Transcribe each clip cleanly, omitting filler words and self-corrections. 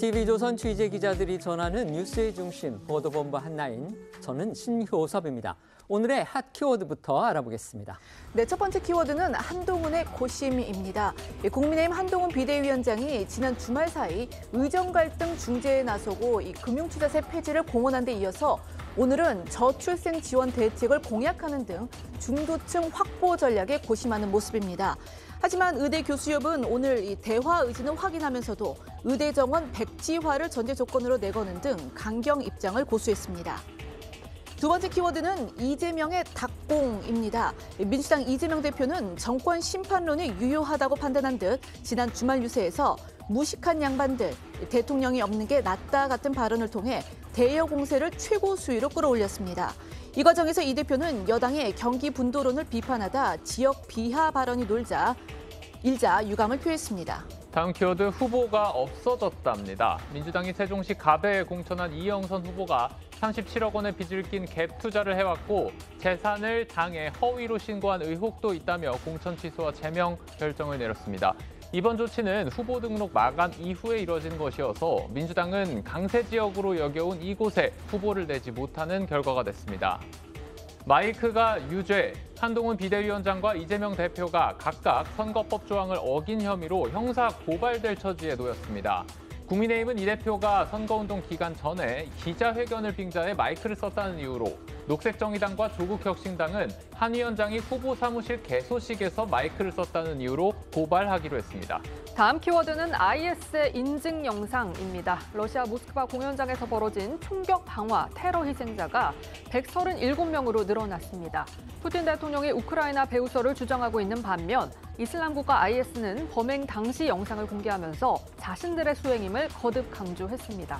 TV조선 취재 기자들이 전하는 뉴스의 중심, 보도본부 한라인. 저는 신효섭입니다. 오늘의 핫 키워드부터 알아보겠습니다. 네, 첫 번째 키워드는 한동훈의 고심입니다. 국민의힘 한동훈 비대위원장이 지난 주말 사이 의정 갈등 중재에 나서고 금융투자세 폐지를 공언한 데 이어서 오늘은 저출생 지원 대책을 공약하는 등 중도층 확보 전략에 고심하는 모습입니다. 하지만 의대 교수협은 오늘 이 대화 의지는 확인하면서도 의대 정원 백지화를 전제 조건으로 내거는 등 강경 입장을 고수했습니다. 두 번째 키워드는 이재명의 닭공입니다. 민주당 이재명 대표는 정권 심판론이 유효하다고 판단한 듯 지난 주말 유세에서 무식한 양반들, 대통령이 없는 게 낫다 같은 발언을 통해 대여 공세를 최고 수위로 끌어올렸습니다. 이 과정에서 이 대표는 여당의 경기 분도론을 비판하다 지역 비하 발언이 일자 유감을 표했습니다. 다음 키워드 후보가 없어졌답니다. 민주당이 세종시 갑에 공천한 이영선 후보가 37억 원의 빚을 낀 갭 투자를 해왔고 재산을 당에 허위로 신고한 의혹도 있다며 공천 취소와 제명 결정을 내렸습니다. 이번 조치는 후보 등록 마감 이후에 이뤄진 것이어서 민주당은 강세 지역으로 여겨온 이곳에 후보를 내지 못하는 결과가 됐습니다. 마이크가 유죄, 한동훈 비대위원장과 이재명 대표가 각각 선거법 조항을 어긴 혐의로 형사 고발될 처지에 놓였습니다. 국민의힘은 이 대표가 선거운동 기간 전에 기자회견을 빙자해 마이크를 썼다는 이유로, 녹색정의당과 조국혁신당은 한 위원장이 후보 사무실 개소식에서 마이크를 썼다는 이유로 고발하기로 했습니다. 다음 키워드는 IS의 인증 영상입니다. 러시아 모스크바 공연장에서 벌어진 총격 방화 테러 희생자가 137명으로 늘어났습니다. 푸틴 대통령이 우크라이나 배후설을 주장하고 있는 반면 이슬람국가 IS는 범행 당시 영상을 공개하면서 자신들의 수행임을 거듭 강조했습니다.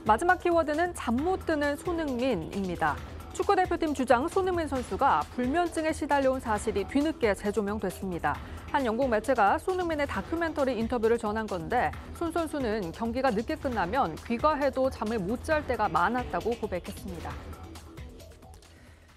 마지막 키워드는 잠 못 드는 손흥민입니다. 축구대표팀 주장 손흥민 선수가 불면증에 시달려온 사실이 뒤늦게 재조명됐습니다. 한 영국 매체가 손흥민의 다큐멘터리 인터뷰를 전한 건데 손 선수는 경기가 늦게 끝나면 귀가해도 잠을 못 잘 때가 많았다고 고백했습니다.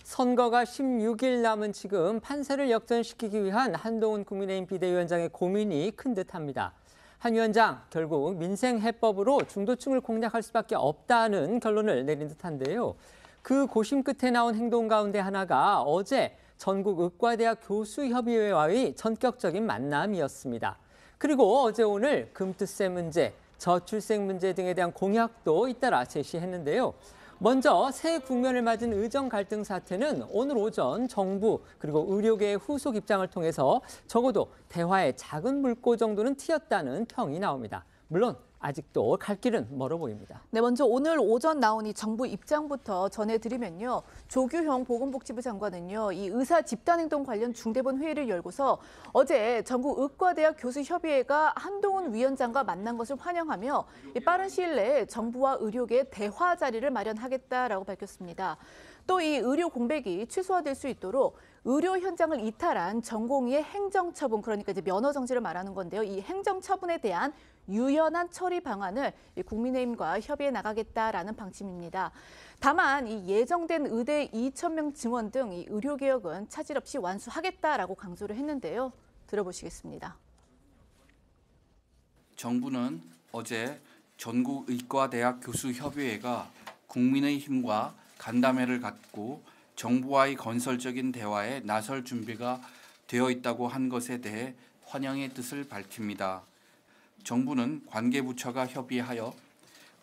선거가 16일 남은 지금 판세를 역전시키기 위한 한동훈 국민의힘 비대위원장의 고민이 큰 듯합니다. 한 위원장, 결국 민생 해법으로 중도층을 공략할 수밖에 없다는 결론을 내린 듯한데요. 그 고심 끝에 나온 행동 가운데 하나가 어제 전국 의과대학 교수협의회와의 전격적인 만남이었습니다. 그리고 어제 오늘 금투세 문제, 저출생 문제 등에 대한 공약도 잇따라 제시했는데요. 먼저 새 국면을 맞은 의정 갈등 사태는 오늘 오전 정부 그리고 의료계의 후속 입장을 통해서 적어도 대화의 작은 물꼬 정도는 트였다는 평이 나옵니다. 물론 아직도 갈 길은 멀어 보입니다. 네, 먼저 오늘 오전 나온 이 정부 입장부터 전해드리면요. 조규형 보건복지부 장관은요, 이 의사 집단행동 관련 중대본 회의를 열고서 어제 전국 의과대학 교수협의회가 한동훈 위원장과 만난 것을 환영하며 빠른 시일 내에 정부와 의료계의 대화 자리를 마련하겠다라고 밝혔습니다. 또 이 의료 공백이 최소화될 수 있도록 의료 현장을 이탈한 전공의의 행정처분, 그러니까 이제 면허 정지를 말하는 건데요. 이 행정처분에 대한 유연한 처리 방안을 국민의힘과 협의해 나가겠다라는 방침입니다. 다만 이 예정된 의대 2,000명 증원 등 이 의료개혁은 차질 없이 완수하겠다라고 강조를 했는데요. 들어보시겠습니다. 정부는 어제 전국의과대학 교수협의회가 국민의힘과 간담회를 갖고 정부와의 건설적인 대화에 나설 준비가 되어 있다고 한 것에 대해 환영의 뜻을 밝힙니다. 정부는 관계부처가 협의하여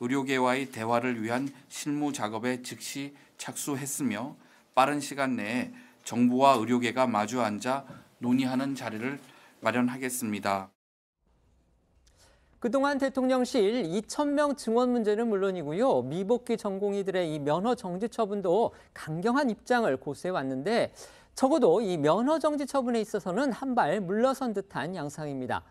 의료계와의 대화를 위한 실무 작업에 즉시 착수했으며 빠른 시간 내에 정부와 의료계가 마주 앉아 논의하는 자리를 마련하겠습니다. 그동안 대통령실 2,000명 증원 문제는 물론이고요. 미복귀 전공의들의 이 면허 정지 처분도 강경한 입장을 고수해왔는데 적어도 이 면허 정지 처분에 있어서는 한 발 물러선 듯한 양상입니다.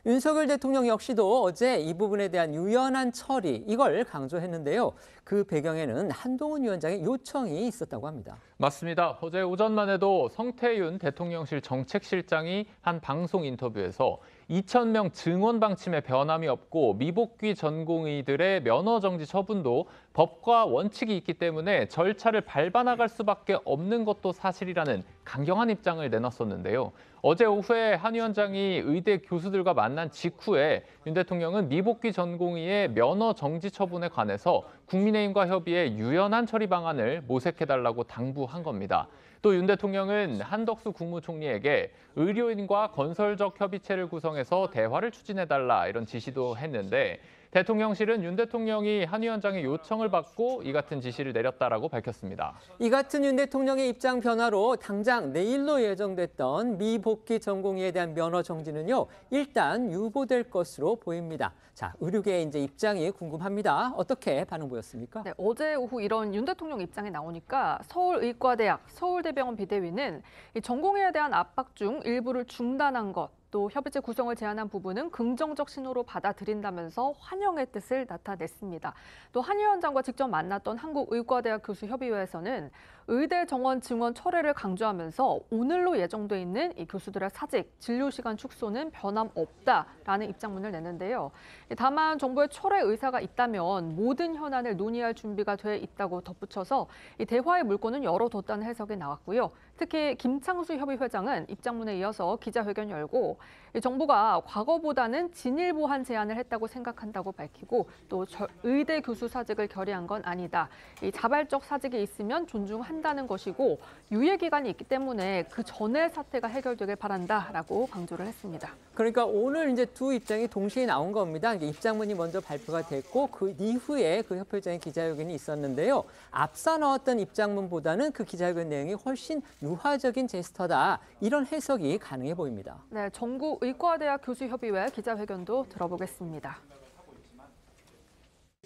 윤석열 대통령 역시도 어제 이 부분에 대한 유연한 처리, 이걸 강조했는데요. 그 배경에는 한동훈 위원장의 요청이 있었다고 합니다. 맞습니다. 어제 오전만 해도 성태윤 대통령실 정책실장이 한 방송 인터뷰에서 2,000명 증원 방침에 변함이 없고 미복귀 전공의들의 면허 정지 처분도 법과 원칙이 있기 때문에 절차를 밟아 나갈 수밖에 없는 것도 사실이라는 강경한 입장을 내놨었는데요. 어제 오후에 한 위원장이 의대 교수들과 만난 직후에 윤 대통령은 미복귀 전공의의 면허 정지 처분에 관해서 국민의힘과 협의해 유연한 처리 방안을 모색해달라고 당부한 겁니다. 또 윤 대통령은 한덕수 국무총리에게 의료인과 건설적 협의체를 구성해서 대화를 추진해달라 이런 지시도 했는데 대통령실은 윤 대통령이 한 위원장의 요청을 받고 이 같은 지시를 내렸다라고 밝혔습니다. 이 같은 윤 대통령의 입장 변화로 당장 내일로 예정됐던 미복귀 전공의에 대한 면허 정지는요, 일단 유보될 것으로 보입니다. 자, 의료계의 이제 입장이 궁금합니다. 어떻게 반응 보였습니까? 네, 어제 오후 이런 윤 대통령 입장이 나오니까 서울의과대학, 서울대병원 비대위는 이 전공의에 대한 압박 중 일부를 중단한 것, 또 협의체 구성을 제안한 부분은 긍정적 신호로 받아들인다면서 환영의 뜻을 나타냈습니다. 또 한 위원장과 직접 만났던 한국의과대학 교수협의회에서는 의대 정원 증원 철회를 강조하면서 오늘로 예정돼 있는 이 교수들의 사직, 진료 시간 축소는 변함없다라는 입장문을 냈는데요. 다만 정부의 철회 의사가 있다면 모든 현안을 논의할 준비가 돼 있다고 덧붙여서 이 대화의 물꼬는 열어뒀다는 해석이 나왔고요. 특히 김창수 협의회장은 입장문에 이어서 기자회견 열고 정부가 과거보다는 진일보한 제안을 했다고 생각한다고 밝히고 또 의대 교수 사직을 결의한 건 아니다. 이 자발적 사직이 있으면 존중한다는 것이고 유예 기간이 있기 때문에 그 전에 사태가 해결되길 바란다라고 강조를 했습니다. 그러니까 오늘 이제 두 입장이 동시에 나온 겁니다. 입장문이 먼저 발표가 됐고 그 이후에 그 협회장의 기자회견이 있었는데요. 앞서 나왔던 입장문보다는 그 기자회견 내용이 훨씬 유화적인 제스처다. 이런 해석이 가능해 보입니다. 네, 전국의과대학 교수협의회 기자회견도 들어보겠습니다.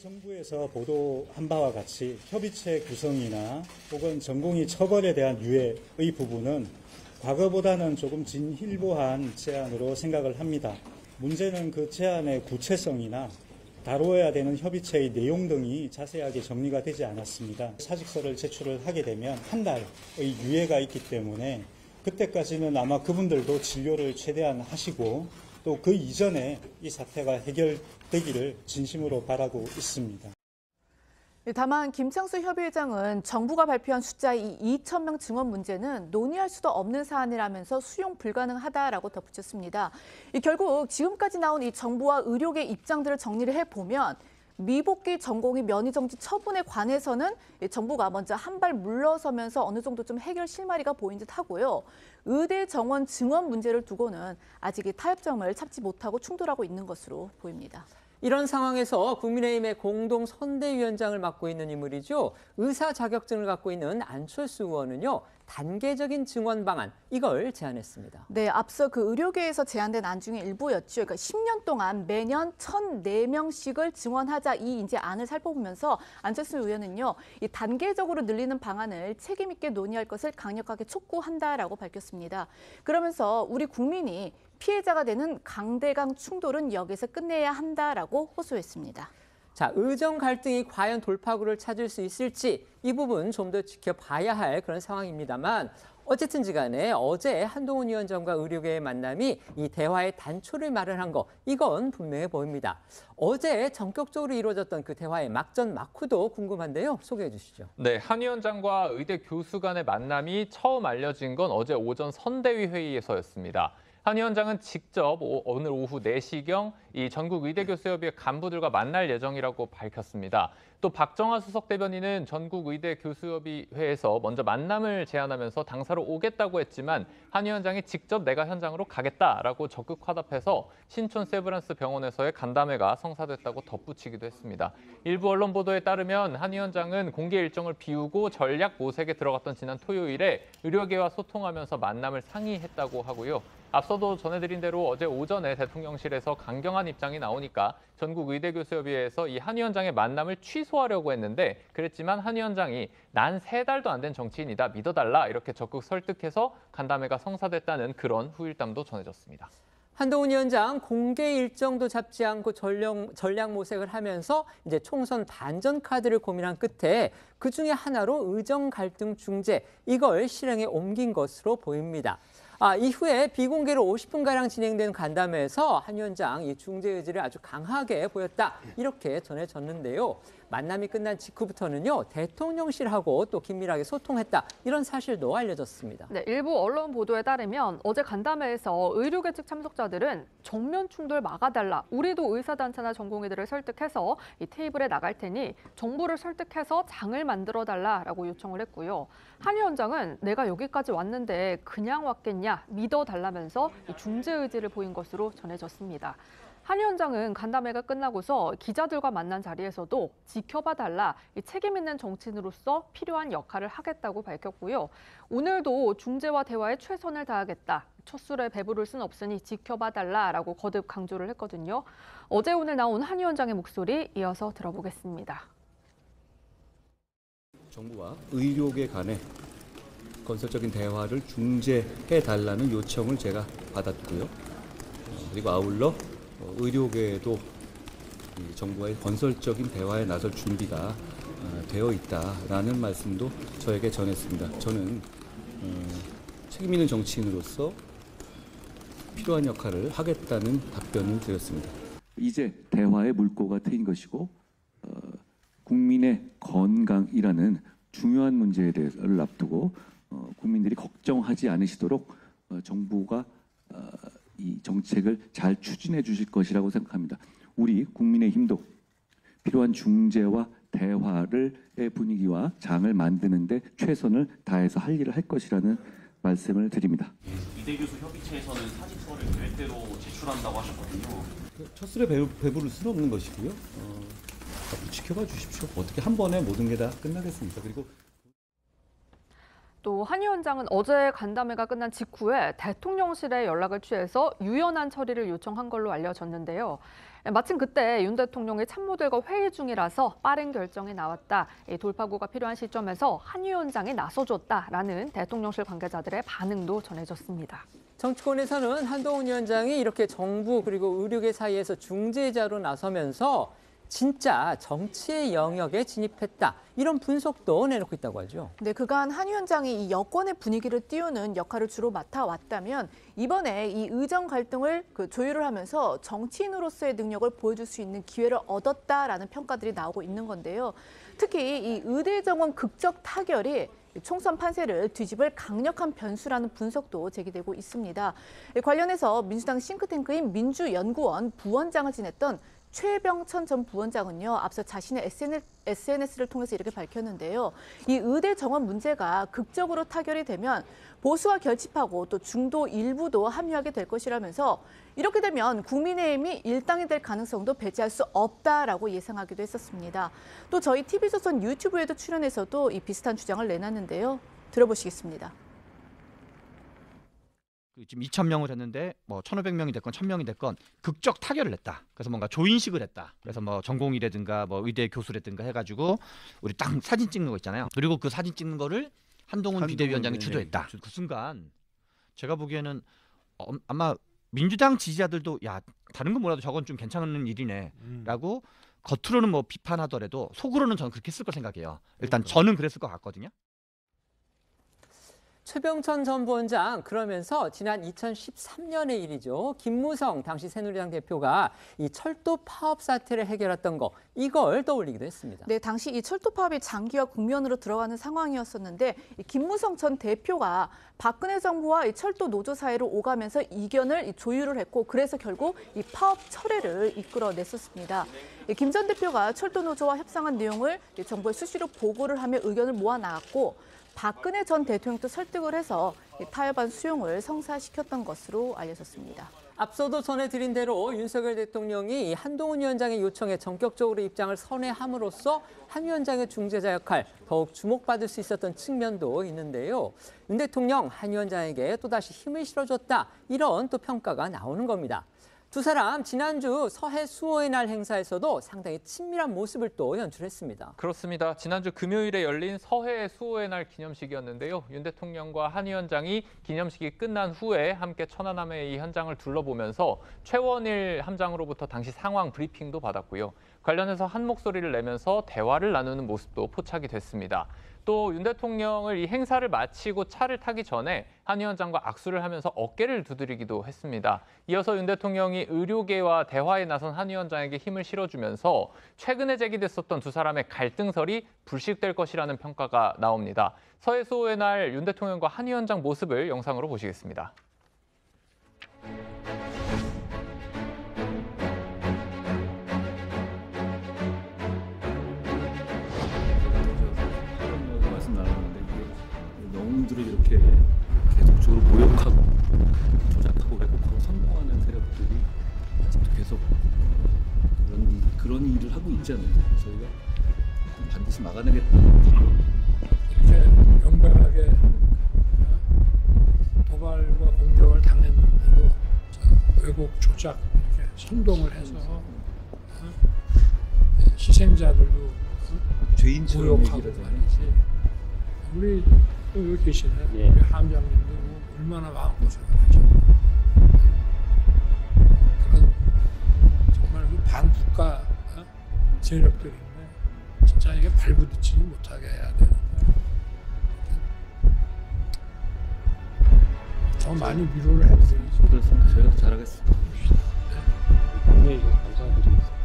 정부에서 보도한 바와 같이 협의체 구성이나 혹은 전공의 처벌에 대한 유예의 부분은 과거보다는 조금 진일보한 제안으로 생각을 합니다. 문제는 그 제안의 구체성이나 다루어야 되는 협의체의 내용 등이 자세하게 정리가 되지 않았습니다. 사직서를 제출을 하게 되면 한 달의 유예가 있기 때문에 그때까지는 아마 그분들도 진료를 최대한 하시고 또 그 이전에 이 사태가 해결되기를 진심으로 바라고 있습니다. 다만 김창수 협의회장은 정부가 발표한 숫자의 2,000명 증원 문제는 논의할 수도 없는 사안이라면서 수용 불가능하다라고 덧붙였습니다. 결국 지금까지 나온 이 정부와 의료계 입장들을 정리를 해보면 미복귀 전공의 면허 정지 처분에 관해서는 정부가 먼저 한 발 물러서면서 어느 정도 좀 해결 실마리가 보인 듯 하고요. 의대 정원 증원 문제를 두고는 아직 타협점을 찾지 못하고 충돌하고 있는 것으로 보입니다. 이런 상황에서 국민의힘의 공동 선대위원장을 맡고 있는 인물이죠. 의사 자격증을 갖고 있는 안철수 의원은요. 단계적인 증원 방안, 이걸 제안했습니다. 네, 앞서 그 의료계에서 제안된 안 중에 일부였죠. 그러니까 10년 동안 매년 1,004명씩을 증원하자 이 이제 안을 살펴보면서 안철수 의원은요. 이 단계적으로 늘리는 방안을 책임 있게 논의할 것을 강력하게 촉구한다라고 밝혔습니다. 그러면서 우리 국민이 피해자가 되는 강대강 충돌은 여기서 끝내야 한다라고 호소했습니다. 자, 의정 갈등이 과연 돌파구를 찾을 수 있을지 이 부분 좀 더 지켜봐야 할 그런 상황입니다만 어쨌든지 간에 어제 한동훈 위원장과 의료계의 만남이 이 대화의 단초를 마련한 거 이건 분명해 보입니다. 어제 전격적으로 이루어졌던 그 대화의 막전 막후도 궁금한데요. 소개해 주시죠. 네, 한 위원장과 의대 교수 간의 만남이 처음 알려진 건 어제 오전 선대위 회의에서였습니다. 한 위원장은 직접 오늘 오후 4시경 이 전국의대교수협의회 간부들과 만날 예정이라고 밝혔습니다. 또 박정아 수석대변인은 전국의대교수협의회에서 먼저 만남을 제안하면서 당사로 오겠다고 했지만 한 위원장이 직접 내가 현장으로 가겠다라고 적극 화답해서 신촌 세브란스 병원에서의 간담회가 성사됐다고 덧붙이기도 했습니다. 일부 언론 보도에 따르면 한 위원장은 공개 일정을 비우고 전략 모색에 들어갔던 지난 토요일에 의료계와 소통하면서 만남을 상의했다고 하고요. 앞서도 전해드린 대로 어제 오전에 대통령실에서 강경한 입장이 나오니까 전국의대교수협의회에서 이 한 위원장의 만남을 취소하려고 했는데 그랬지만 한 위원장이 난 3달도 안 된 정치인이다 믿어달라 이렇게 적극 설득해서 간담회가 성사됐다는 그런 후일담도 전해졌습니다. 한동훈 위원장 공개 일정도 잡지 않고 전략 모색을 하면서 이제 총선 반전 카드를 고민한 끝에 그 중에 하나로 의정 갈등 중재 이걸 실행에 옮긴 것으로 보입니다. 이후에 비공개로 50분가량 진행된 간담회에서 한 위원장 이 중재 의지를 아주 강하게 보였다. 이렇게 전해졌는데요. 만남이 끝난 직후부터는요. 대통령실하고 또 긴밀하게 소통했다. 이런 사실도 알려졌습니다. 네, 일부 언론 보도에 따르면 어제 간담회에서 의료계 측 참석자들은 정면 충돌 막아달라. 우리도 의사단체나 전공의들을 설득해서 이 테이블에 나갈 테니 정부를 설득해서 장을 만들어달라라고 요청을 했고요. 한 위원장은 내가 여기까지 왔는데 그냥 왔겠냐 믿어달라면서 이 중재 의지를 보인 것으로 전해졌습니다. 한 위원장은 간담회가 끝나고서 기자들과 만난 자리에서도 지켜봐달라, 책임 있는 정치인으로서 필요한 역할을 하겠다고 밝혔고요. 오늘도 중재와 대화에 최선을 다하겠다. 첫 술에 배부를 순 없으니 지켜봐달라라고 거듭 강조를 했거든요. 어제 오늘 나온 한 위원장의 목소리 이어서 들어보겠습니다. 정부와 의료계 간의 건설적인 대화를 중재해달라는 요청을 제가 받았고요. 그리고 아울러 의료계에도 정부와의 건설적인 대화에 나설 준비가 되어 있다라는 말씀도 저에게 전했습니다. 저는 책임 있는 정치인으로서 필요한 역할을 하겠다는 답변을 드렸습니다. 이제 대화의 물꼬가 트인 것이고 국민의 건강이라는 중요한 문제를 앞두고 국민들이 걱정하지 않으시도록 정부가 이 정책을 잘 추진해 주실 것이라고 생각합니다. 우리 국민의힘도 필요한 중재와 대화의 분위기와 장을 만드는 데 최선을 다해서 할 일을 할 것이라는 말씀을 드립니다. 이대 교수 협의체에서는 사직서를 계획대로 제출한다고 하셨거든요. 첫 술에 배부를 수는 없는 것이고요. 앞으로 지켜봐 주십시오. 어떻게 한 번에 모든 게 다 끝나겠습니까? 그리고 또 한 위원장은 어제 간담회가 끝난 직후에 대통령실에 연락을 취해서 유연한 처리를 요청한 걸로 알려졌는데요. 마침 그때 윤 대통령이 참모들과 회의 중이라서 빠른 결정이 나왔다. 돌파구가 필요한 시점에서 한 위원장이 나서줬다라는 대통령실 관계자들의 반응도 전해졌습니다. 정치권에서는 한동훈 위원장이 이렇게 정부 그리고 의료계 사이에서 중재자로 나서면서 진짜 정치의 영역에 진입했다. 이런 분석도 내놓고 있다고 하죠. 네, 그간 한 위원장이 이 여권의 분위기를 띄우는 역할을 주로 맡아왔다면 이번에 이 의정 갈등을 조율을 하면서 정치인으로서의 능력을 보여줄 수 있는 기회를 얻었다라는 평가들이 나오고 있는 건데요. 특히 이 의대 정원 극적 타결이 총선 판세를 뒤집을 강력한 변수라는 분석도 제기되고 있습니다. 관련해서 민주당 싱크탱크인 민주연구원 부원장을 지냈던 최병천 전 부원장은요, 앞서 자신의 SNS를 통해서 이렇게 밝혔는데요. 이 의대 정원 문제가 극적으로 타결이 되면 보수와 결집하고 또 중도 일부도 합류하게 될 것이라면서 이렇게 되면 국민의힘이 일당이 될 가능성도 배제할 수 없다라고 예상하기도 했었습니다. 또 저희 TV조선 유튜브에도 출연해서도 이 비슷한 주장을 내놨는데요. 들어보시겠습니다. 지금 2,000명을 했는데 뭐 1,500명이 됐건 1,000명이 됐건 극적 타결을 했다. 그래서 뭔가 조인식을 했다. 그래서 뭐 전공의라든가 뭐 의대 교수라든가 해가지고 우리 딱 사진 찍는 거 있잖아요. 그리고 그 사진 찍는 거를 한동훈 비대위원장이 주도했다. 그 순간 제가 보기에는 아마 민주당 지지자들도 야 다른 건 몰라도 저건 좀 괜찮은 일이네라고 겉으로는 뭐 비판하더라도 속으로는 저는 그렇게 했을 거 생각해요. 일단 저는 그랬을 것 같거든요. 최병천 전 부원장 그러면서 지난 2013년의 일이죠. 김무성 당시 새누리당 대표가 이 철도 파업 사태를 해결했던 거 이걸 떠올리기도 했습니다. 네, 당시 이 철도 파업이 장기화 국면으로 들어가는 상황이었었는데 이 김무성 전 대표가 박근혜 정부와 이 철도 노조 사이로 오가면서 이견을 조율을 했고 그래서 결국 이 파업 철회를 이끌어냈었습니다. 김 전 대표가 철도 노조와 협상한 내용을 정부에 수시로 보고를 하며 의견을 모아나갔고 박근혜 전 대통령도 설득을 해서 타협안 수용을 성사시켰던 것으로 알려졌습니다. 앞서도 전해드린 대로 윤석열 대통령이 한동훈 위원장의 요청에 전격적으로 입장을 선회함으로써 한 위원장의 중재자 역할 더욱 주목받을 수 있었던 측면도 있는데요. 윤 대통령 한 위원장에게 또다시 힘을 실어줬다. 이런 또 평가가 나오는 겁니다. 두 사람 지난주 서해 수호의 날 행사에서도 상당히 친밀한 모습을 또 연출했습니다. 그렇습니다. 지난주 금요일에 열린 서해 수호의 날 기념식이었는데요. 윤 대통령과 한 위원장이 기념식이 끝난 후에 함께 천안함의 이 현장을 둘러보면서 최원일 함장으로부터 당시 상황 브리핑도 받았고요. 관련해서 한 목소리를 내면서 대화를 나누는 모습도 포착이 됐습니다. 또 윤 대통령을 이 행사를 마치고 차를 타기 전에 한 위원장과 악수를 하면서 어깨를 두드리기도 했습니다. 이어서 윤 대통령이 의료계와 대화에 나선 한 위원장에게 힘을 실어주면서 최근에 제기됐었던 두 사람의 갈등설이 불식될 것이라는 평가가 나옵니다. 서해 수호의 날 윤 대통령과 한 위원장 모습을 영상으로 보시겠습니다. 영웅들을 이렇게 계속적으로 모욕하고 조작하고 왜곡하고 선동하는 세력들이 아직도 계속 그런 일을 하고 있잖아요. 저희가 반드시 막아내겠다. 이렇게 명백하게 도발과 공격을 당했는데도 왜곡 조작 이렇게 선동을 해서 희생자들도 죄인처럼 모욕하고 말이지. 우리 또 여기 계시네. 예. 우리 함장님도 얼마나 마음고생을 하죠. 그런 정말 그 반국가 세력들인데 진짜 이게 발부딪히지 못하게 해야 되는데 더 많이 위로를 해드려야지. 그렇습니다. 저희가 더 잘하겠습니다. 네, 감사드리겠습니다.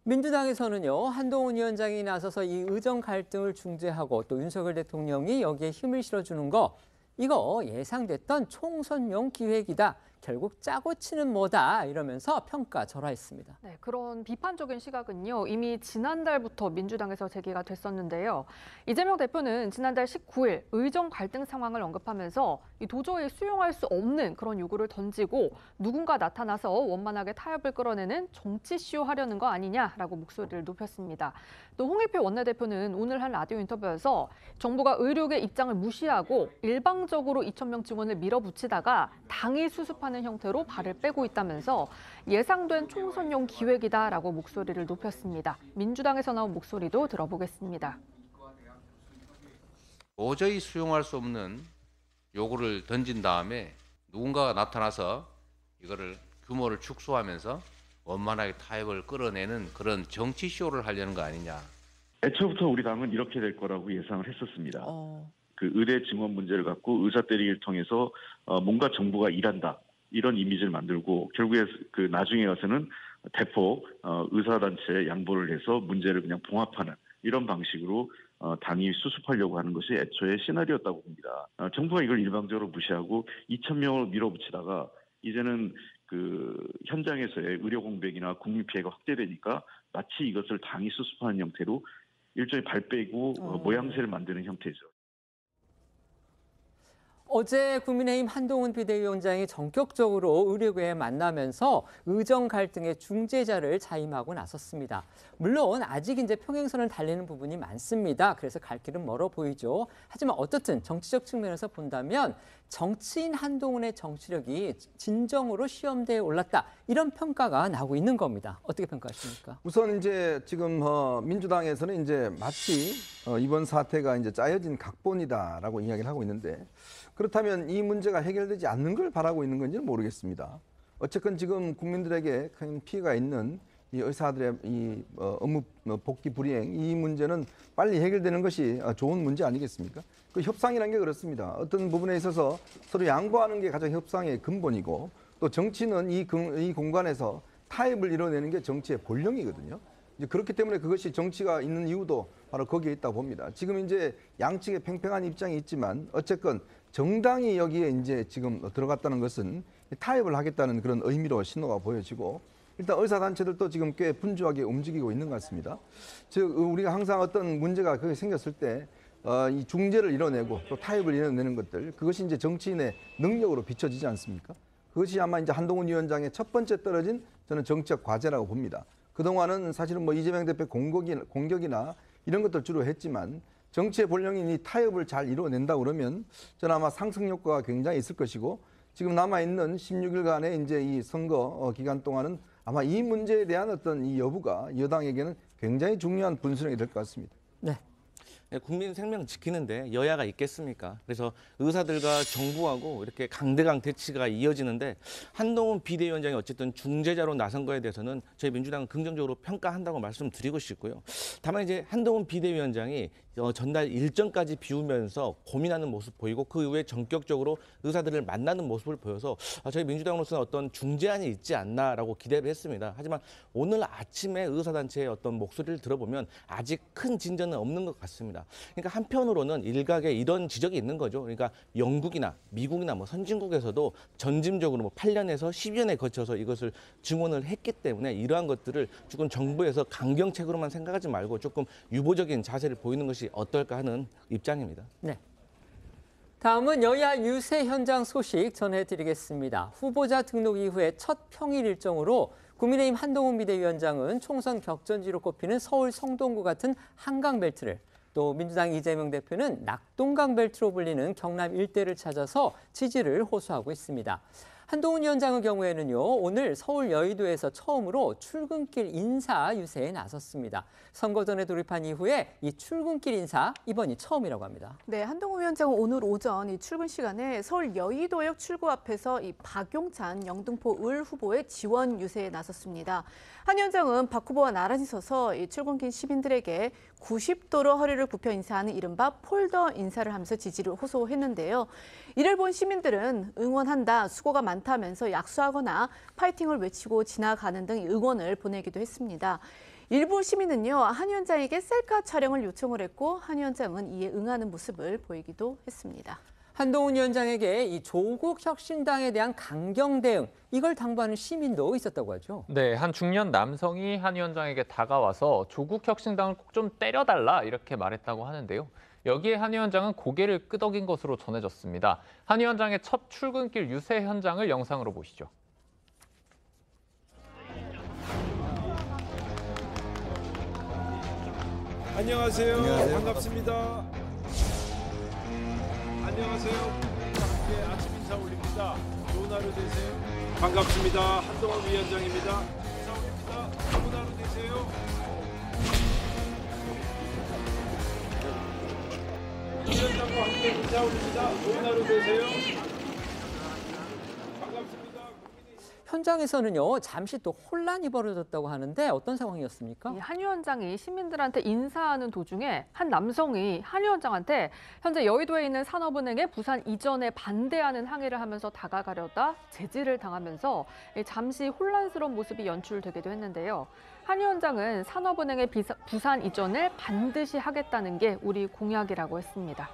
민주당에서는요, 한동훈 위원장이 나서서 이 의정 갈등을 중재하고 또 윤석열 대통령이 여기에 힘을 실어주는 거, 이거 예상됐던 총선용 기획이다. 결국 짜고 치는 뭐다 이러면서 평가절하했습니다. 네, 그런 비판적인 시각은요, 이미 지난달부터 민주당에서 제기가 됐었는데요. 이재명 대표는 지난달 19일 의정 갈등 상황을 언급하면서 도저히 수용할 수 없는 그런 요구를 던지고 누군가 나타나서 원만하게 타협을 끌어내는 정치쇼 하려는 거 아니냐라고 목소리를 높였습니다. 또 홍익표 원내대표는 오늘 한 라디오 인터뷰에서 정부가 의료계 입장을 무시하고 일방적으로 2,000명 지원을 밀어붙이다가 당이 수습하는 형태로 발을 빼고 있다면서 예상된 총선용 기획이다라고 목소리를 높였습니다. 민주당에서 나온 목소리도 들어보겠습니다. 도저히 수용할 수 없는 요구를 던진 다음에 누군가가 나타나서 이거를 규모를 축소하면서 원만하게 타협을 끌어내는 그런 정치쇼를 하려는 거 아니냐. 애초부터 우리 당은 이렇게 될 거라고 예상을 했었습니다. 그 의대 증원 문제를 갖고 의사 때리기를 통해서 뭔가 정부가 일한다. 이런 이미지를 만들고 결국에 그 나중에 가서는 대폭 의사단체에 양보를 해서 문제를 그냥 봉합하는 이런 방식으로 당이 수습하려고 하는 것이 애초에 시나리오였다고 봅니다. 정부가 이걸 일방적으로 무시하고 2,000명을 밀어붙이다가 이제는 그 현장에서의 의료 공백이나 국민 피해가 확대되니까 마치 이것을 당이 수습하는 형태로 일종의 발 빼고 모양새를 만드는 형태죠. 어제 국민의힘 한동훈 비대위원장이 전격적으로 의료계에 만나면서 의정 갈등의 중재자를 자임하고 나섰습니다. 물론 아직 이제 평행선을 달리는 부분이 많습니다. 그래서 갈 길은 멀어 보이죠. 하지만 어떻든 정치적 측면에서 본다면 정치인 한동훈의 정치력이 진정으로 시험대에 올랐다. 이런 평가가 나오고 있는 겁니다. 어떻게 평가하십니까? 우선 이제 지금 민주당에서는 이제 마치 이번 사태가 이제 짜여진 각본이다라고 이야기를 하고 있는데 그렇다면 이 문제가 해결되지 않는 걸 바라고 있는 건지는 모르겠습니다. 어쨌건 지금 국민들에게 큰 피해가 있는 이 의사들의 이 업무 복귀 불이행 이 문제는 빨리 해결되는 것이 좋은 문제 아니겠습니까? 그 협상이라는 게 그렇습니다. 어떤 부분에 있어서 서로 양보하는 게 가장 협상의 근본이고 또 정치는 이 공간에서 타협을 이뤄내는 게 정치의 본령이거든요. 이제 그렇기 때문에 그것이 정치가 있는 이유도 바로 거기에 있다고 봅니다. 지금 이제 양측의 팽팽한 입장이 있지만 어쨌건 정당이 여기에 이제 지금 들어갔다는 것은 타협을 하겠다는 그런 의미로 신호가 보여지고 일단 의사단체들도 지금 꽤 분주하게 움직이고 있는 것 같습니다. 즉 우리가 항상 어떤 문제가 그게 생겼을 때 이 중재를 이뤄내고 또 타협을 이뤄내는 것들 그것이 이제 정치인의 능력으로 비춰지지 않습니까? 그것이 아마 이제 한동훈 위원장의 첫 번째 떨어진 저는 정치적 과제라고 봅니다. 그동안은 사실은 뭐 이재명 대표 공격이나 이런 것들 주로 했지만 정치의 본령인 이 타협을 잘 이루어낸다 그러면 저는 아마 상승 효과가 굉장히 있을 것이고 지금 남아있는 16일간의 이제 이 선거 기간 동안은 아마 이 문제에 대한 어떤 이 여부가 여당에게는 굉장히 중요한 분수령이 될 것 같습니다. 네. 국민 생명 지키는데 여야가 있겠습니까? 그래서 의사들과 정부하고 이렇게 강대강 대치가 이어지는데 한동훈 비대위원장이 어쨌든 중재자로 나선 거에 대해서는 저희 민주당은 긍정적으로 평가한다고 말씀드리고 싶고요. 다만 이제 한동훈 비대위원장이 전날 일정까지 비우면서 고민하는 모습 보이고 그 이후에 전격적으로 의사들을 만나는 모습을 보여서 저희 민주당으로서는 어떤 중재안이 있지 않나라고 기대를 했습니다. 하지만 오늘 아침에 의사단체의 어떤 목소리를 들어보면 아직 큰 진전은 없는 것 같습니다. 그러니까 한편으로는 일각에 이런 지적이 있는 거죠. 그러니까 영국이나 미국이나 뭐 선진국에서도 전짐적으로 뭐 8년에서 10년에 거쳐서 이것을 증언을 했기 때문에 이러한 것들을 조금 정부에서 강경책으로만 생각하지 말고 조금 유보적인 자세를 보이는 것이 어떨까 하는 입장입니다. 네. 다음은 여야 유세 현장 소식 전해드리겠습니다. 후보자 등록 이후에 첫 평일 일정으로 국민의힘 한동훈 비대위원장은 총선 격전지로 꼽히는 서울 성동구 같은 한강 벨트를 또 민주당 이재명 대표는 낙동강 벨트로 불리는 경남 일대를 찾아서 지지를 호소하고 있습니다. 한동훈 위원장의 경우에는요, 오늘 서울 여의도에서 처음으로 출근길 인사 유세에 나섰습니다. 선거 전에 돌입한 이후에 이 출근길 인사 이번이 처음이라고 합니다. 네, 한동훈 위원장은 오늘 오전 이 출근 시간에 서울 여의도역 출구 앞에서 이 박용찬 영등포 을 후보의 지원 유세에 나섰습니다. 한 위원장은 박 후보와 나란히 서서 이 출근길 시민들에게 90도로 허리를 굽혀 인사하는 이른바 폴더 인사를 하면서 지지를 호소했는데요. 이를 본 시민들은 응원한다, 수고가 많다면서 약수하거나 파이팅을 외치고 지나가는 등 응원을 보내기도 했습니다. 일부 시민은요, 한 위원장에게 셀카 촬영을 요청을 했고 한 위원장은 이에 응하는 모습을 보이기도 했습니다. 한동훈 위원장에게 이 조국 혁신당에 대한 강경 대응, 이걸 당부하는 시민도 있었다고 하죠. 네, 한 중년 남성이 한 위원장에게 다가와서 조국 혁신당을 꼭 좀 때려달라 이렇게 말했다고 하는데요. 여기에 한 위원장은 고개를 끄덕인 것으로 전해졌습니다. 한 위원장의 첫 출근길 유세 현장을 영상으로 보시죠. 안녕하세요. 반갑습니다. 안녕하세요. 함께 아침 인사 올립니다. 좋은 하루 되세요. 반갑습니다. 한동훈 위원장입니다. 인사 올립니다. 좋은 하루 되세요. 위원장과 함께 인사 올립니다. 좋은 하루 되세요. 반갑습니다. 현장에서는요, 잠시 또 혼란이 벌어졌다고 하는데 어떤 상황이었습니까? 한 위원장이 시민들한테 인사하는 도중에 한 남성이 한 위원장한테 현재 여의도에 있는 산업은행의 부산 이전에 반대하는 항의를 하면서 다가가려다 제지를 당하면서 잠시 혼란스러운 모습이 연출되기도 했는데요. 한 위원장은 산업은행의 부산 이전을 반드시 하겠다는 게 우리 공약이라고 했습니다.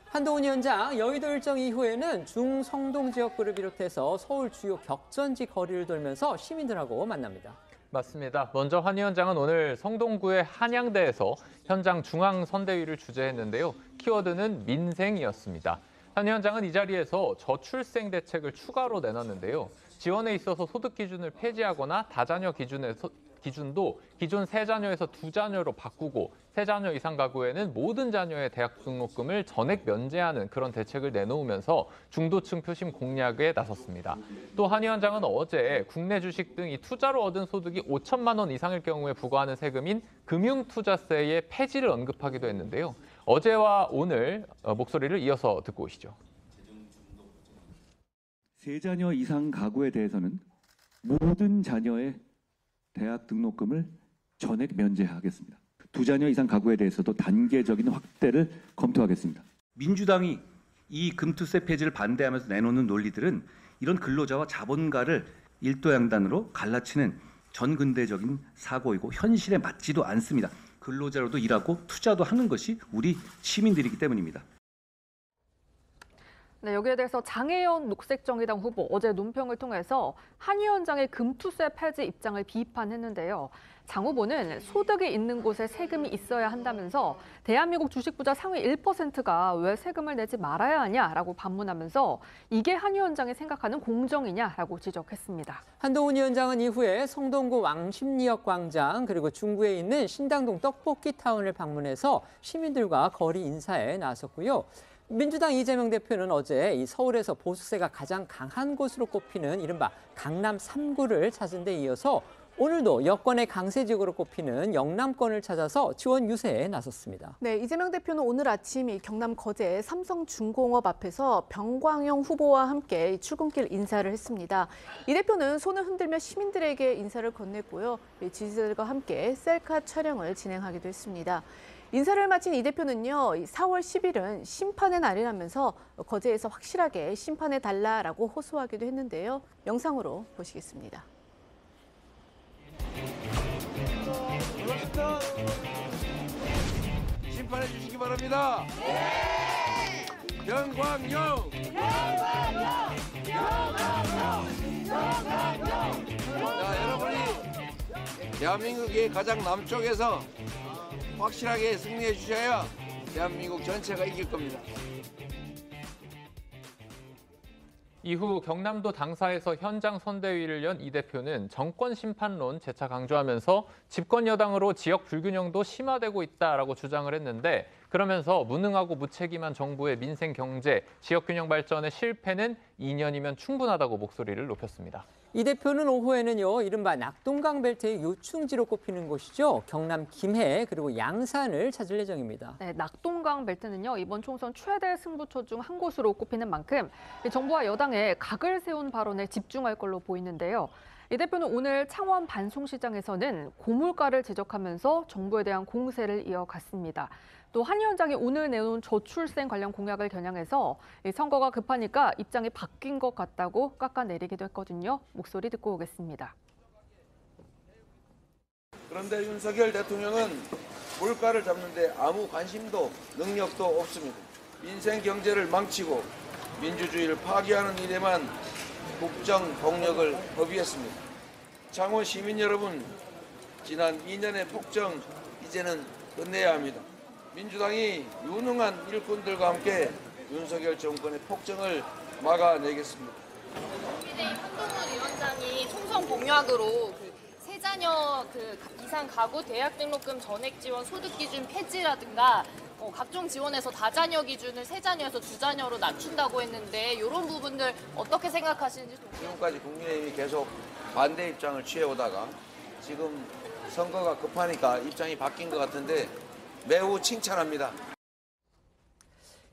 한동훈 위원장 여의도 일정 이후에는 중성동 지역구를 비롯해서 서울 주요 격전지 거리를 돌면서 시민들하고 만납니다. 맞습니다. 먼저 한 위원장은 오늘 성동구의 한양대에서 현장 중앙선대위를 주재했는데요. 키워드는 민생이었습니다. 한 위원장은 이 자리에서 저출생 대책을 추가로 내놨는데요. 지원에 있어서 소득 기준을 폐지하거나 다자녀 기준도 기존 3자녀에서 2자녀로 바꾸고 3자녀 이상 가구에는 모든 자녀의 대학 등록금을 전액 면제하는 그런 대책을 내놓으면서 중도층 표심 공략에 나섰습니다. 또 한 위원장은 어제 국내 주식 등 이 투자로 얻은 소득이 5천만 원 이상일 경우에 부과하는 세금인 금융투자세의 폐지를 언급하기도 했는데요. 어제와 오늘 목소리를 이어서 듣고 오시죠. 3자녀 이상 가구에 대해서는 모든 자녀의 대학 등록금을 전액 면제하겠습니다. 2자녀 이상 가구에 대해서도 단계적인 확대를 검토하겠습니다. 민주당이 이 금투세 폐지를 반대하면서 내놓는 논리들은 이런 근로자와 자본가를 일도양단으로 갈라치는 전근대적인 사고이고 현실에 맞지도 않습니다. 근로자로도 일하고 투자도 하는 것이 우리 시민들이기 때문입니다. 네, 여기에 대해서 장혜연 녹색정의당 후보 어제 논평을 통해서 한 위원장의 금투세 폐지 입장을 비판했는데요. 장 후보는 소득이 있는 곳에 세금이 있어야 한다면서 대한민국 주식 부자 상위 1%가 왜 세금을 내지 말아야 하냐라고 반문하면서 이게 한 위원장이 생각하는 공정이냐라고 지적했습니다. 한동훈 위원장은 이후에 성동구 왕십리역 광장 그리고 중구에 있는 신당동 떡볶이타운을 방문해서 시민들과 거리 인사에 나섰고요. 민주당 이재명 대표는 어제 이 서울에서 보수세가 가장 강한 곳으로 꼽히는 이른바 강남 3구를 찾은 데 이어서 오늘도 여권의 강세 지역으로 꼽히는 영남권을 찾아서 지원 유세에 나섰습니다. 네, 이재명 대표는 오늘 아침 이 경남 거제 삼성중공업 앞에서 병광용 후보와 함께 출근길 인사를 했습니다. 이 대표는 손을 흔들며 시민들에게 인사를 건넸고요. 지지자들과 함께 셀카 촬영을 진행하기도 했습니다. 인사를 마친 이 대표는요, 4월 10일은 심판의 날이라면서 거제에서 확실하게 심판해달라라고 호소하기도 했는데요. 영상으로 보시겠습니다. 심판해 주시기 바랍니다. 네! 병광용! 자, 여러분이 대한민국의 가장 남쪽에서 확실하게 승리해 주셔야 대한민국 전체가 이길 겁니다. 이후 경남도 당사에서 현장 선대위를 연 이 대표는 정권 심판론 재차 강조하면서 집권 여당으로 지역 불균형도 심화되고 있다라고 주장을 했는데 그러면서 무능하고 무책임한 정부의 민생 경제, 지역 균형 발전의 실패는 2년이면 충분하다고 목소리를 높였습니다. 이 대표는 오후에는요, 이른바 낙동강 벨트의 요충지로 꼽히는 곳이죠. 경남 김해 그리고 양산을 찾을 예정입니다. 네, 낙동강 벨트는요, 이번 총선 최대 승부처 중 한 곳으로 꼽히는 만큼 정부와 여당의 각을 세운 발언에 집중할 걸로 보이는데요. 이 대표는 오늘 창원 반송시장에서는 고물가를 지적하면서 정부에 대한 공세를 이어갔습니다. 또 한 위원장이 오늘 내놓은 저출생 관련 공약을 겨냥해서 선거가 급하니까 입장이 바뀐 것 같다고 깎아내리기도 했거든요. 목소리 듣고 오겠습니다. 그런데 윤석열 대통령은 물가를 잡는 데 아무 관심도 능력도 없습니다. 민생 경제를 망치고 민주주의를 파괴하는 일에만 국정 동력을 허비했습니다. 창원 시민 여러분, 지난 2년의 폭정 이제는 끝내야 합니다. 민주당이 유능한 일꾼들과 함께 윤석열 정권의 폭정을 막아내겠습니다. 국민의힘 한동훈 위원장이 총선 공약으로 세 자녀 이상 가구 대학 등록금 전액 지원 소득 기준 폐지라든가 각종 지원에서 다자녀 기준을 세 자녀에서 두 자녀로 낮춘다고 했는데 이런 부분들 어떻게 생각하시는지. 지금까지 국민의힘이 계속 반대 입장을 취해오다가 지금 선거가 급하니까 입장이 바뀐 것 같은데 매우 칭찬합니다.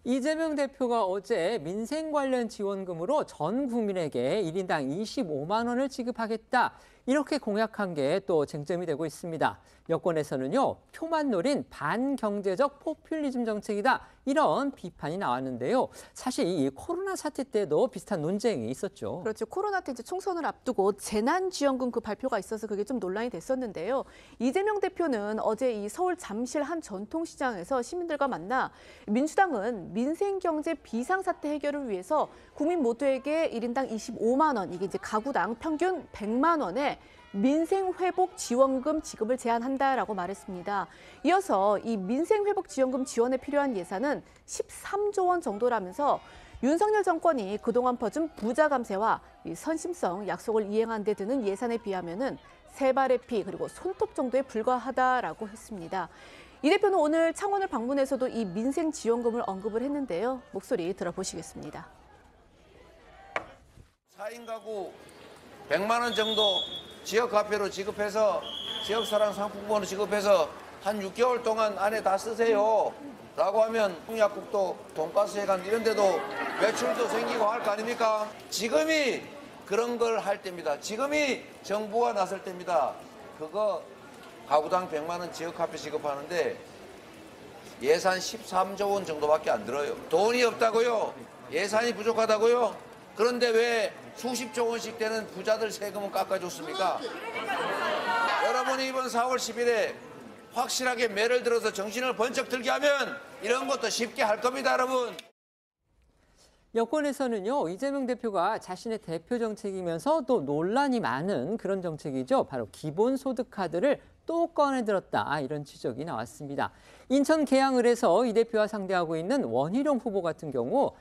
이재명 대표가 어제 민생 관련 지원금으로 전 국민에게 1인당 25만 원을 지급하겠다. 이렇게 공약한 게 또 쟁점이 되고 있습니다. 여권에서는요, 표만 노린 반경제적 포퓰리즘 정책이다. 이런 비판이 나왔는데요. 사실 이 코로나 사태 때도 비슷한 논쟁이 있었죠. 그렇죠. 코로나 때 이제 총선을 앞두고 재난지원금 그 발표가 있어서 그게 좀 논란이 됐었는데요. 이재명 대표는 어제 이 서울 잠실 한 전통시장에서 시민들과 만나 민주당은 민생경제 비상사태 해결을 위해서 국민 모두에게 1인당 25만 원, 이게 이제 가구당 평균 100만 원에 민생회복지원금 지급을 제안한다라고 말했습니다. 이어서 이 민생회복지원금 지원에 필요한 예산은 13조 원 정도라면서 윤석열 정권이 그동안 퍼준 부자 감세와 이 선심성 약속을 이행한 데 드는 예산에 비하면은 세 발의 피 그리고 손톱 정도에 불과하다라고 했습니다. 이 대표는 오늘 창원을 방문해서도 이 민생지원금을 언급을 했는데요. 목소리 들어보시겠습니다. 4인 가구 100만 원 정도 지역화폐로 지급해서 지역사랑 상품권으로 지급해서 한 6개월 동안 안에 다 쓰세요 라고 하면 약국도 돈가스 회관 이런 데도 매출도 생기고 할 거 아닙니까? 지금이 그런 걸 할 때입니다. 지금이 정부가 나설 때입니다. 그거 가구당 100만 원 지역화폐 지급하는데 예산 13조 원 정도밖에 안 들어요. 돈이 없다고요? 예산이 부족하다고요? 그런데 왜 수십조 원씩 되는 부자들 세금은 깎아줬습니까? 여러분이 이번 4월 10일에 확실하게 매를 들어서 정신을 번쩍 들게 하면 이런 것도 쉽게 할 겁니다, 여러분. 여권에서는요, 이재명 대표가 자신의 대표 정책이면서 또 논란이 많은 그런 정책이죠. 바로 기본소득 카드를 또 꺼내들었다, 이런 지적이 나왔습니다. 인천 계양을에서 이 대표와 상대하고 있는 원희룡 후보 같은 경우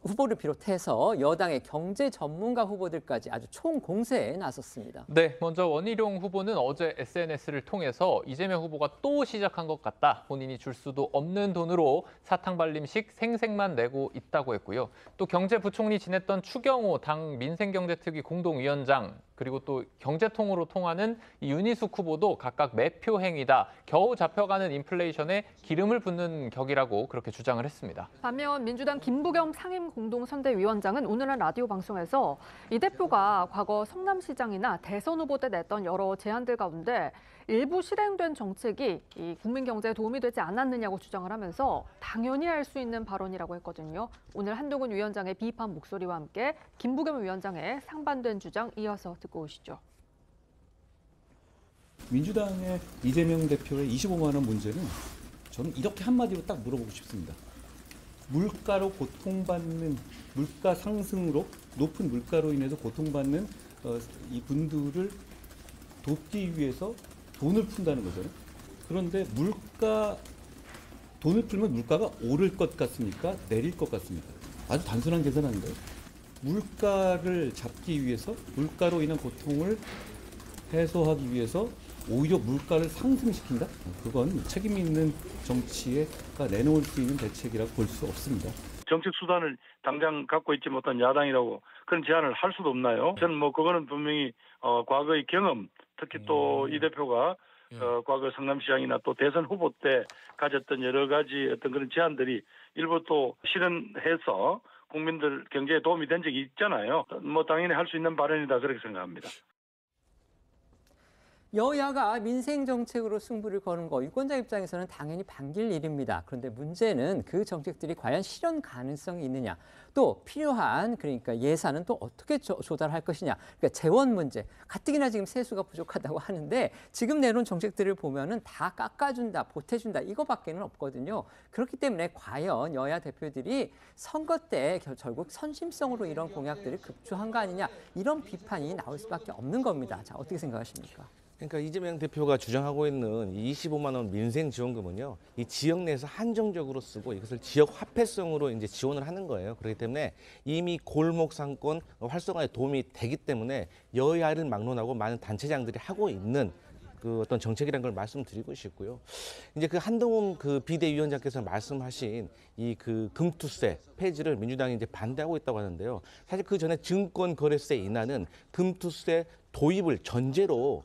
후보를 비롯해서 여당의 경제 전문가 후보들까지 아주 총공세에 나섰습니다. 네, 먼저 원희룡 후보는 어제 SNS를 통해서 이재명 후보가 또 시작한 것 같다. 본인이 줄 수도 없는 돈으로 사탕 발림식 생색만 내고 있다고 했고요. 또 경제부총리 지냈던 추경호 당 민생경제특위 공동위원장 그리고 또 경제통으로 통하는 이 윤희숙 후보도 각각 매표 행위다. 겨우 잡혀가는 인플레이션에 기름을 붓는 격이라고 그렇게 주장을 했습니다. 반면 민주당 김부겸 상임공동선대위원장은 오늘은 라디오 방송에서 이 대표가 과거 성남시장이나 대선 후보 때 냈던 여러 제안들 가운데 일부 실행된 정책이 이 국민 경제에 도움이 되지 않았느냐고 주장을 하면서 당연히 할 수 있는 발언이라고 했거든요. 오늘 한동훈 위원장의 비판 목소리와 함께 김부겸 위원장의 상반된 주장 이어서 듣고 오시죠. 민주당의 이재명 대표의 25만 원 문제는 저는 이렇게 한마디로 딱 물어보고 싶습니다. 물가로 고통받는, 물가 상승으로 높은 물가로 인해서 고통받는 이 분들을 돕기 위해서 돈을 푼다는 거잖아요. 그런데 돈을 풀면 물가가 오를 것 같습니까? 내릴 것 같습니까? 아주 단순한 계산인데요. 물가를 잡기 위해서, 물가로 인한 고통을 해소하기 위해서 오히려 물가를 상승시킨다? 그건 책임 있는 정치가 내놓을 수 있는 대책이라고 볼 수 없습니다. 정책 수단을 당장 갖고 있지 못한 야당이라고 그런 제안을 할 수도 없나요? 저는 그거는 분명히 과거의 경험, 특히 또 이 대표가 과거 성남시장이나 또 대선 후보 때 가졌던 여러 가지 어떤 그런 제안들이 일부 또 실현해서 국민들 경제에 도움이 된 적이 있잖아요. 당연히 할 수 있는 발언이다 그렇게 생각합니다. 여야가 민생 정책으로 승부를 거는 거 유권자 입장에서는 당연히 반길 일입니다. 그런데 문제는 그 정책들이 과연 실현 가능성이 있느냐, 또 필요한 그러니까 예산은 또 어떻게 조달할 것이냐. 그러니까 재원 문제. 가뜩이나 지금 세수가 부족하다고 하는데 지금 내놓은 정책들을 보면은 다 깎아준다, 보태준다 이거밖에는 없거든요. 그렇기 때문에 과연 여야 대표들이 선거 때 결국 선심성으로 이런 공약들을 급조한 거 아니냐, 이런 비판이 나올 수밖에 없는 겁니다. 자, 어떻게 생각하십니까? 그러니까 이재명 대표가 주장하고 있는 25만 원 민생 지원금은요, 이 지역 내에서 한정적으로 쓰고 이것을 지역 화폐성으로 이제 지원을 하는 거예요. 그렇기 때문에 이미 골목 상권 활성화에 도움이 되기 때문에 여야를 막론하고 많은 단체장들이 하고 있는 그 어떤 정책이라는 걸 말씀드리고 싶고요. 이제 그 한동훈 그 비대위원장께서 말씀하신 이 그 금투세 폐지를 민주당이 이제 반대하고 있다고 하는데요. 사실 그 전에 증권거래세 인하는 금투세 도입을 전제로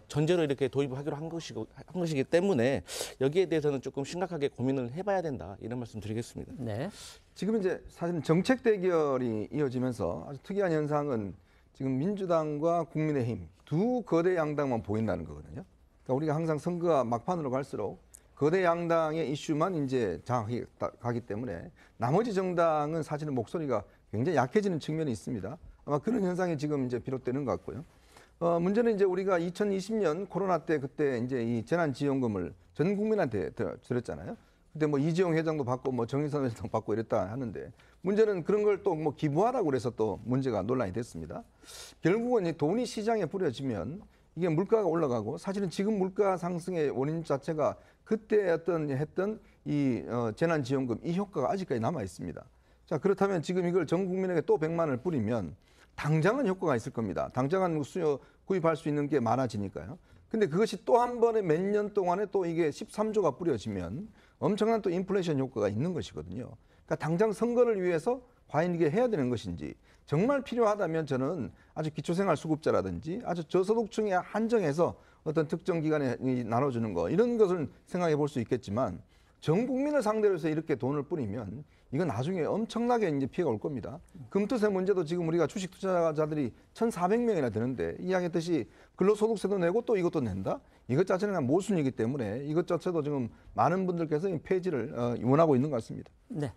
전제로 이렇게 도입을 하기로 한 것이기 때문에 여기에 대해서는 조금 심각하게 고민을 해봐야 된다, 이런 말씀 드리겠습니다. 네. 지금 이제 사실은 정책 대결이 이어지면서 아주 특이한 현상은 지금 민주당과 국민의힘 두 거대 양당만 보인다는 거거든요. 그러니까 우리가 항상 선거가 막판으로 갈수록 거대 양당의 이슈만 이제 장악이 가기 때문에 나머지 정당은 사실은 목소리가 굉장히 약해지는 측면이 있습니다. 아마 그런 현상이 지금 이제 비롯되는 것 같고요. 문제는 이제 우리가 2020년 코로나 때 그때 이제 이 재난지원금을 전 국민한테 드렸잖아요. 그때 뭐 이재용 회장도 받고 뭐 정의선 회장도 받고 이랬다 하는데, 문제는 그런 걸 또 뭐 기부하라고 그래서 또 문제가 논란이 됐습니다. 결국은 이 돈이 시장에 뿌려지면 이게 물가가 올라가고, 사실은 지금 물가 상승의 원인 자체가 그때 했던 이 재난지원금 이 효과가 아직까지 남아 있습니다. 자, 그렇다면 지금 이걸 전 국민에게 또 100만 원을 뿌리면 당장은 효과가 있을 겁니다. 당장은 수요 구입할 수 있는 게 많아지니까요. 근데 그것이 또 한 번에 몇 년 동안에 또 이게 13조가 뿌려지면 엄청난 또 인플레이션 효과가 있는 것이거든요. 그러니까 당장 선거를 위해서 과연 이게 해야 되는 것인지, 정말 필요하다면 저는 아주 기초생활수급자라든지 아주 저소득층에 한정해서 어떤 특정 기간에 나눠주는 거, 이런 것을 생각해 볼 수 있겠지만, 전 국민을 상대로 해서 이렇게 돈을 뿌리면 이건 나중에 엄청나게 이제 피해가 올 겁니다. 금투세 문제도 지금 우리가 주식 투자자들이 1,400명이나 되는데, 이야기했듯이 근로소득세도 내고 또 이것도 낸다? 이것 자체는 그냥 모순이기 때문에 이것 자체도 지금 많은 분들께서 폐지를 원하고 있는 것 같습니다. 네.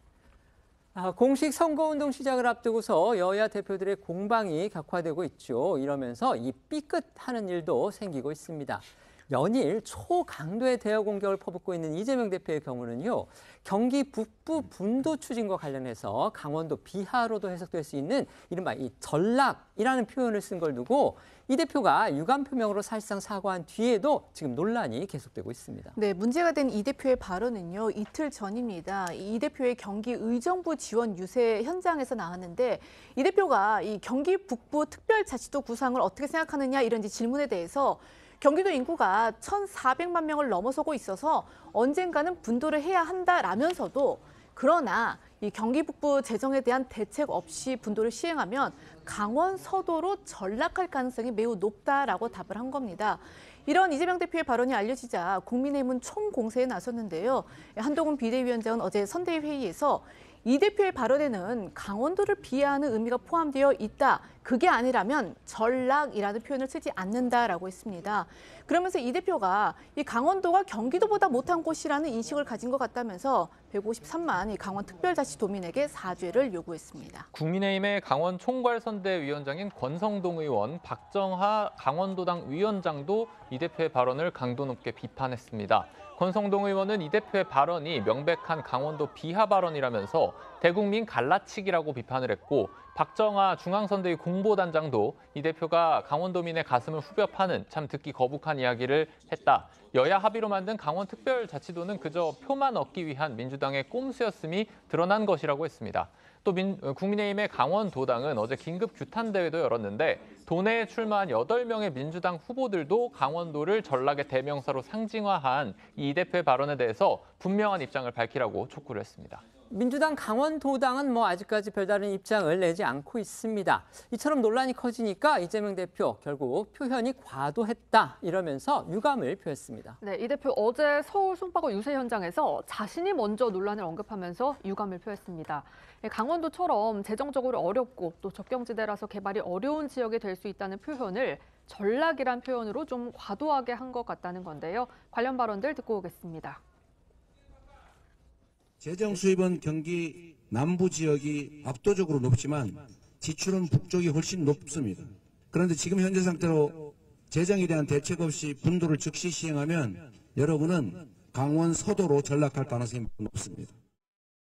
공식 선거운동 시작을 앞두고서 여야 대표들의 공방이 격화되고 있죠. 이러면서 이 삐끗하는 일도 생기고 있습니다. 연일 초강도의 대여 공격을 퍼붓고 있는 이재명 대표의 경우는요. 경기 북부 분도 추진과 관련해서 강원도 비하로도 해석될 수 있는 이른바 이 전락이라는 표현을 쓴 걸 두고 이 대표가 유감 표명으로 사실상 사과한 뒤에도 지금 논란이 계속되고 있습니다. 네, 문제가 된 이 대표의 발언은요. 이틀 전입니다. 이 대표의 경기 의정부 지원 유세 현장에서 나왔는데 이 대표가 이 경기 북부 특별자치도 구상을 어떻게 생각하느냐 이런 질문에 대해서 경기도 인구가 1,400만 명을 넘어서고 있어서 언젠가는 분도를 해야 한다라면서도 그러나 이 경기 북부 재정에 대한 대책 없이 분도를 시행하면 강원 서도로 전락할 가능성이 매우 높다라고 답을 한 겁니다. 이런 이재명 대표의 발언이 알려지자 국민의힘은 총공세에 나섰는데요. 한동훈 비대위원장은 어제 선대위 회의에서 이 대표의 발언에는 강원도를 비하하는 의미가 포함되어 있다. 그게 아니라면 전락이라는 표현을 쓰지 않는다라고 했습니다. 그러면서 이 대표가 이 강원도가 경기도보다 못한 곳이라는 인식을 가진 것 같다면서 153만 이 강원 특별자치도민에게 사죄를 요구했습니다. 국민의힘의 강원 총괄선대위원장인 권성동 의원, 박정하 강원도당 위원장도 이 대표의 발언을 강도 높게 비판했습니다. 권성동 의원은 이 대표의 발언이 명백한 강원도 비하 발언이라면서 대국민 갈라치기라고 비판을 했고 박정하 중앙선대위 공보단장도 이 대표가 강원도민의 가슴을 후벼 파는 참 듣기 거북한 이야기를 했다. 여야 합의로 만든 강원특별자치도는 그저 표만 얻기 위한 민주당의 꼼수였음이 드러난 것이라고 했습니다. 또 국민의힘의 강원도당은 어제 긴급 규탄대회도 열었는데 도내에 출마한 8명의 민주당 후보들도 강원도를 전락의 대명사로 상징화한 이 대표의 발언에 대해서 분명한 입장을 밝히라고 촉구를 했습니다. 민주당 강원도당은 아직까지 별다른 입장을 내지 않고 있습니다. 이처럼 논란이 커지니까 이재명 대표 결국 표현이 과도했다 이러면서 유감을 표했습니다. 네, 이 대표 어제 서울 송파구 유세 현장에서 자신이 먼저 논란을 언급하면서 유감을 표했습니다. 강원도처럼 재정적으로 어렵고 또 접경지대라서 개발이 어려운 지역이 될 수 있다는 표현을 전락이란 표현으로 좀 과도하게 한 것 같다는 건데요. 관련 발언들 듣고 오겠습니다. 재정 수입은 경기 남부 지역이 압도적으로 높지만 지출은 북쪽이 훨씬 높습니다. 그런데 지금 현재 상태로 재정에 대한 대책 없이 분도를 즉시 시행하면 여러분은 강원 서도로 전락할 가능성이 높습니다.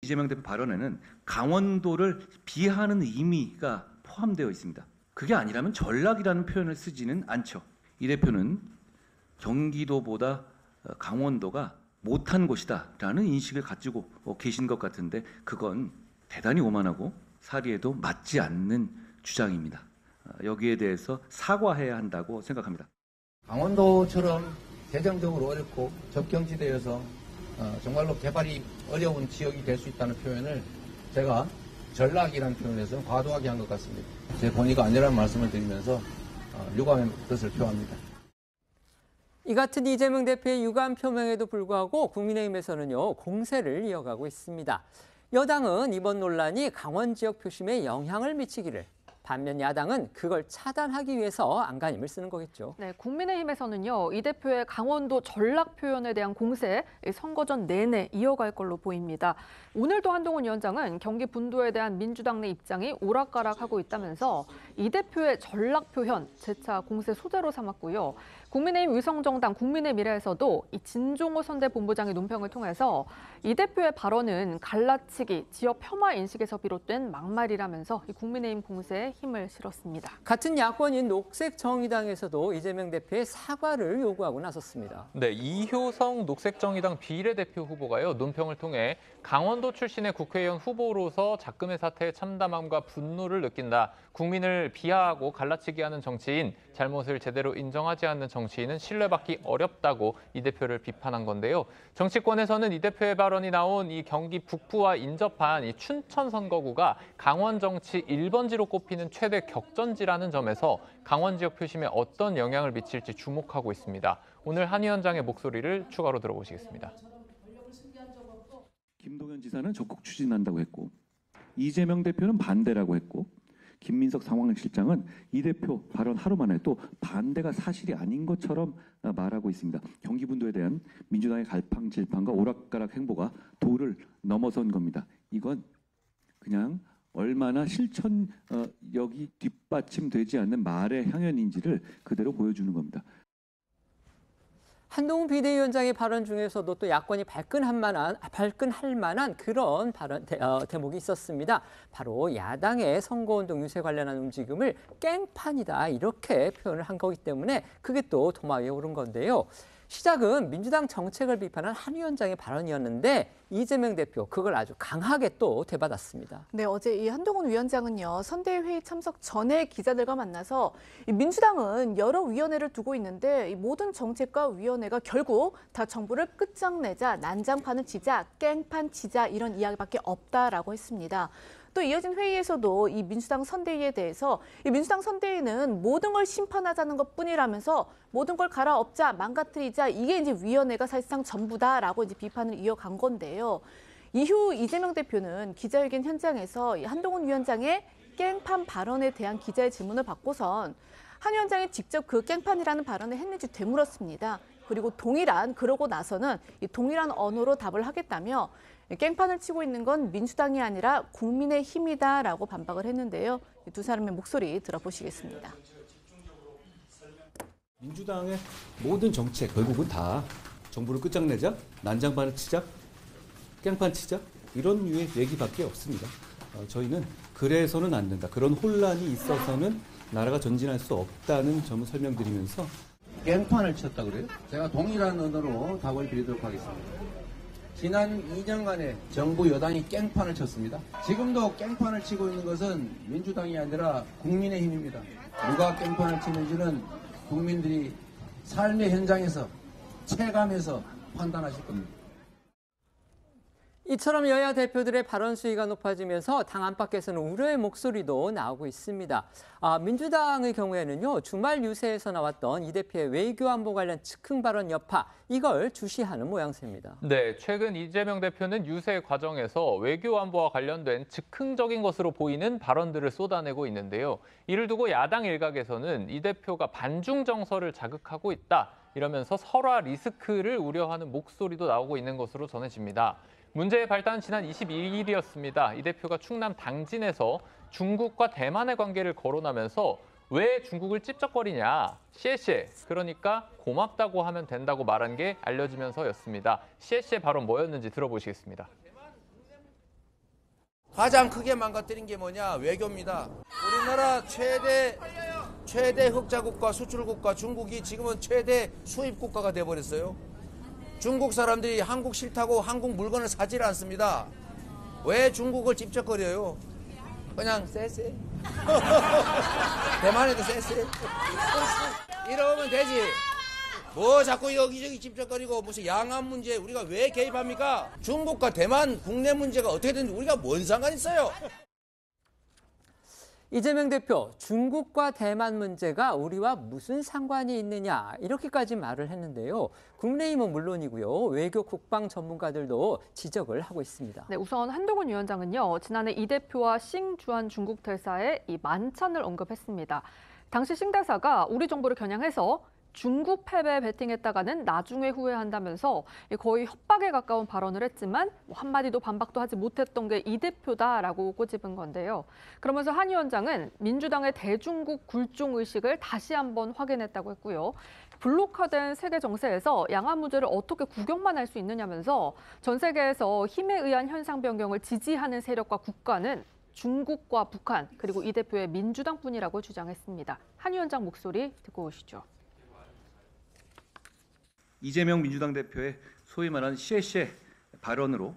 이재명 대표 발언에는 강원도를 비하하는 의미가 포함되어 있습니다. 그게 아니라면 전락이라는 표현을 쓰지는 않죠. 이 대표는 경기도보다 강원도가 못한 곳이다라는 인식을 가지고 계신 것 같은데 그건 대단히 오만하고 사리에도 맞지 않는 주장입니다. 여기에 대해서 사과해야 한다고 생각합니다. 강원도처럼 재정적으로 어렵고 접경지대여서 정말로 개발이 어려운 지역이 될 수 있다는 표현을 제가 전락이라는 표현에서 과도하게 한 것 같습니다. 제 본의가 아니라는 말씀을 드리면서 유감의 뜻을 표합니다. 이 같은 이재명 대표의 유감 표명에도 불구하고 국민의힘에서는요 공세를 이어가고 있습니다. 여당은 이번 논란이 강원 지역 표심에 영향을 미치기를, 반면 야당은 그걸 차단하기 위해서 안간힘을 쓰는 거겠죠. 네, 국민의힘에서는요 이 대표의 강원도 전락 표현에 대한 공세 선거전 내내 이어갈 걸로 보입니다. 오늘도 한동훈 위원장은 경기 분도에 대한 민주당 내 입장이 오락가락하고 있다면서 이 대표의 전락 표현 재차 공세 소재로 삼았고요. 국민의힘 위성정당 국민의미래에서도 이 진종호 선대본부장의 논평을 통해서 이 대표의 발언은 갈라치기, 지역 폄하 인식에서 비롯된 막말이라면서 이 국민의힘 공세에 힘을 실었습니다. 같은 야권인 녹색정의당에서도 이재명 대표의 사과를 요구하고 나섰습니다. 네, 이효성 녹색정의당 비례대표 후보가요 논평을 통해 강원도 출신의 국회의원 후보로서 작금의 사태에 참담함과 분노를 느낀다. 국민을 비하하고 갈라치기 하는 정치인, 잘못을 제대로 인정하지 않는 정치인은 신뢰받기 어렵다고 이 대표를 비판한 건데요. 정치권에서는 이 대표의 발언이 나온 이 경기 북부와 인접한 이 춘천 선거구가 강원 정치 1번지로 꼽히는 최대 격전지라는 점에서 강원 지역 표심에 어떤 영향을 미칠지 주목하고 있습니다. 오늘 한 위원장의 목소리를 추가로 들어보시겠습니다. 김동연 지사는 적극 추진한다고 했고 이재명 대표는 반대라고 했고 김민석 상황실장은 이 대표 발언 하루 만에 또 반대가 사실이 아닌 것처럼 말하고 있습니다. 경기 분도에 대한 민주당의 갈팡질팡과 오락가락 행보가 도를 넘어선 겁니다. 이건 그냥 얼마나 실천력이 뒷받침되지 않는 말의 향연인지를 그대로 보여주는 겁니다. 한동훈 비대위원장의 발언 중에서도 또 야권이 발끈할 만한 그런 대목이 있었습니다. 바로 야당의 선거운동 유세 관련한 움직임을 깽판이다 이렇게 표현을 한 거기 때문에 그게 또 도마 위에 오른 건데요. 시작은 민주당 정책을 비판한 한 위원장의 발언이었는데 이재명 대표 그걸 아주 강하게 또 되받았습니다. 네, 어제 이 한동훈 위원장은요. 선대위 회의 참석 전에 기자들과 만나서 민주당은 여러 위원회를 두고 있는데 이 모든 정책과 위원회가 결국 다 정부를 끝장내자, 난장판을 치자, 깽판 치자 이런 이야기밖에 없다라고 했습니다. 또 이어진 회의에서도 이 민주당 선대위에 대해서 이 민주당 선대위는 모든 걸 심판하자는 것뿐이라면서 모든 걸 갈아엎자, 망가뜨리자 이게 이제 위원회가 사실상 전부다라고 이제 비판을 이어간 건데요. 이후 이재명 대표는 기자회견 현장에서 이 한동훈 위원장의 깽판 발언에 대한 기자의 질문을 받고선 한 위원장이 직접 그 깽판이라는 발언을 했는지 되물었습니다. 그리고 그러고 나서는 이 동일한 언어로 답을 하겠다며 깽판을 치고 있는 건 민주당이 아니라 국민의힘이다라고 반박을 했는데요. 이 두 사람의 목소리 들어보시겠습니다. 민주당의 모든 정책 결국은 다 정부를 끝장내자, 난장판을 치자, 깽판 치자 이런 류의 얘기밖에 없습니다. 저희는 그래서는 안 된다. 그런 혼란이 있어서는 나라가 전진할 수 없다는 점을 설명드리면서 깽판을 쳤다 그래요? 제가 동일한 언어로 답을 드리도록 하겠습니다. 지난 2년간의 정부 여당이 깽판을 쳤습니다. 지금도 깽판을 치고 있는 것은 민주당이 아니라 국민의힘입니다. 누가 깽판을 치는지는 국민들이 삶의 현장에서 체감해서 판단하실 겁니다. 이처럼 여야 대표들의 발언 수위가 높아지면서 당 안팎에서는 우려의 목소리도 나오고 있습니다. 민주당의 경우에는요. 주말 유세에서 나왔던 이 대표의 외교안보 관련 즉흥 발언 여파 이걸 주시하는 모양새입니다. 네, 최근 이재명 대표는 유세 과정에서 외교안보와 관련된 즉흥적인 것으로 보이는 발언들을 쏟아내고 있는데요. 이를 두고 야당 일각에서는 이 대표가 반중 정서를 자극하고 있다 이러면서 설화 리스크를 우려하는 목소리도 나오고 있는 것으로 전해집니다. 문제의 발단은 지난 22일이었습니다. 이 대표가 충남 당진에서 중국과 대만의 관계를 거론하면서 왜 중국을 찝쩍거리냐, 씨에씨에, 그러니까 고맙다고 하면 된다고 말한 게 알려지면서였습니다. 씨에씨의 발언 뭐였는지 들어보시겠습니다. 가장 크게 망가뜨린 게 뭐냐? 외교입니다. 우리나라 최대 흑자국가, 수출국가 중국이 지금은 최대 수입국가가 돼버렸어요. 중국 사람들이 한국 싫다고 한국 물건을 사질 않습니다. 왜 중국을 찝쩍거려요? 그냥 쎄쎄. 대만에도 쎄쎄. 이러면 되지. 뭐 자꾸 여기저기 찝쩍거리고 무슨 양안 문제 우리가 왜 개입합니까? 중국과 대만 국내 문제가 어떻게든 우리가 뭔 상관 있어요? 이재명 대표, 중국과 대만 문제가 우리와 무슨 상관이 있느냐 이렇게까지 말을 했는데요. 국민의힘은 물론이고요. 외교 국방 전문가들도 지적을 하고 있습니다. 네, 우선 한동훈 위원장은요. 지난해 이 대표와 싱주한 중국 대사의 이 만찬을 언급했습니다. 당시 싱 대사가 우리 정부를 겨냥해서 중국 패배에 베팅했다가는 나중에 후회한다면서 거의 협박에 가까운 발언을 했지만 한마디도 반박도 하지 못했던 게 이 대표다라고 꼬집은 건데요. 그러면서 한 위원장은 민주당의 대중국 굴종 의식을 다시 한번 확인했다고 했고요. 블록화된 세계 정세에서 양안 문제를 어떻게 구경만 할 수 있느냐면서 전 세계에서 힘에 의한 현상 변경을 지지하는 세력과 국가는 중국과 북한 그리고 이 대표의 민주당뿐이라고 주장했습니다. 한 위원장 목소리 듣고 오시죠. 이재명 민주당 대표의 소위 말하는 씨에씨에 발언으로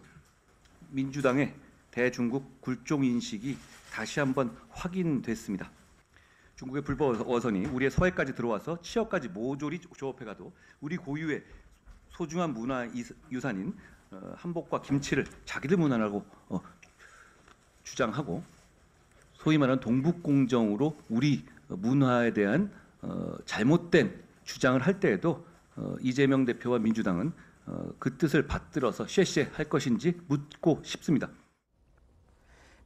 민주당의 대중국 굴종 인식이 다시 한번 확인됐습니다. 중국의 불법 어선이 우리의 서해까지 들어와서 치역까지 모조리 조업해가도 우리 고유의 소중한 문화 유산인 한복과 김치를 자기들 문화라고 주장하고 소위 말하는 동북공정으로 우리 문화에 대한 잘못된 주장을 할 때에도 이재명 대표와 민주당은 그 뜻을 받들어서 쉐쉐 할 것인지 묻고 싶습니다.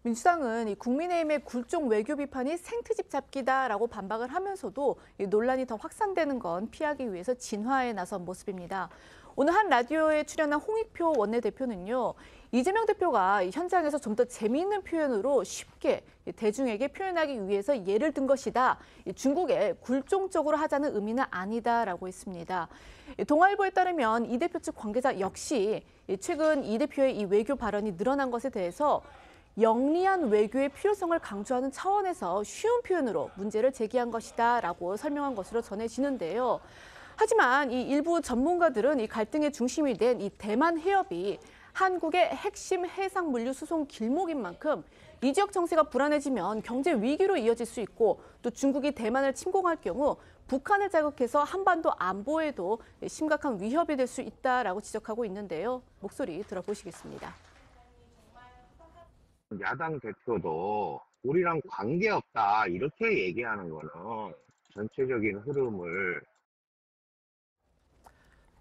민주당은 이 국민의힘의 굴종 외교 비판이 생트집 잡기다라고 반박을 하면서도 이 논란이 더 확산되는 건 피하기 위해서 진화에 나선 모습입니다. 오늘 한 라디오에 출연한 홍익표 원내대표는요. 이재명 대표가 현장에서 좀 더 재미있는 표현으로 쉽게 대중에게 표현하기 위해서 예를 든 것이다. 중국에 굴종적으로 하자는 의미는 아니다라고 했습니다. 동아일보에 따르면 이 대표 측 관계자 역시 최근 이 대표의 이 외교 발언이 늘어난 것에 대해서 영리한 외교의 필요성을 강조하는 차원에서 쉬운 표현으로 문제를 제기한 것이다라고 설명한 것으로 전해지는데요. 하지만 이 일부 전문가들은 이 갈등의 중심이 된 이 대만 해협이 한국의 핵심 해상 물류 수송 길목인 만큼 이 지역 정세가 불안해지면 경제 위기로 이어질 수 있고 또 중국이 대만을 침공할 경우 북한을 자극해서 한반도 안보에도 심각한 위협이 될 수 있다라고 지적하고 있는데요. 목소리 들어보시겠습니다. 야당 대표도 우리랑 관계없다 이렇게 얘기하는 거는 전체적인 흐름을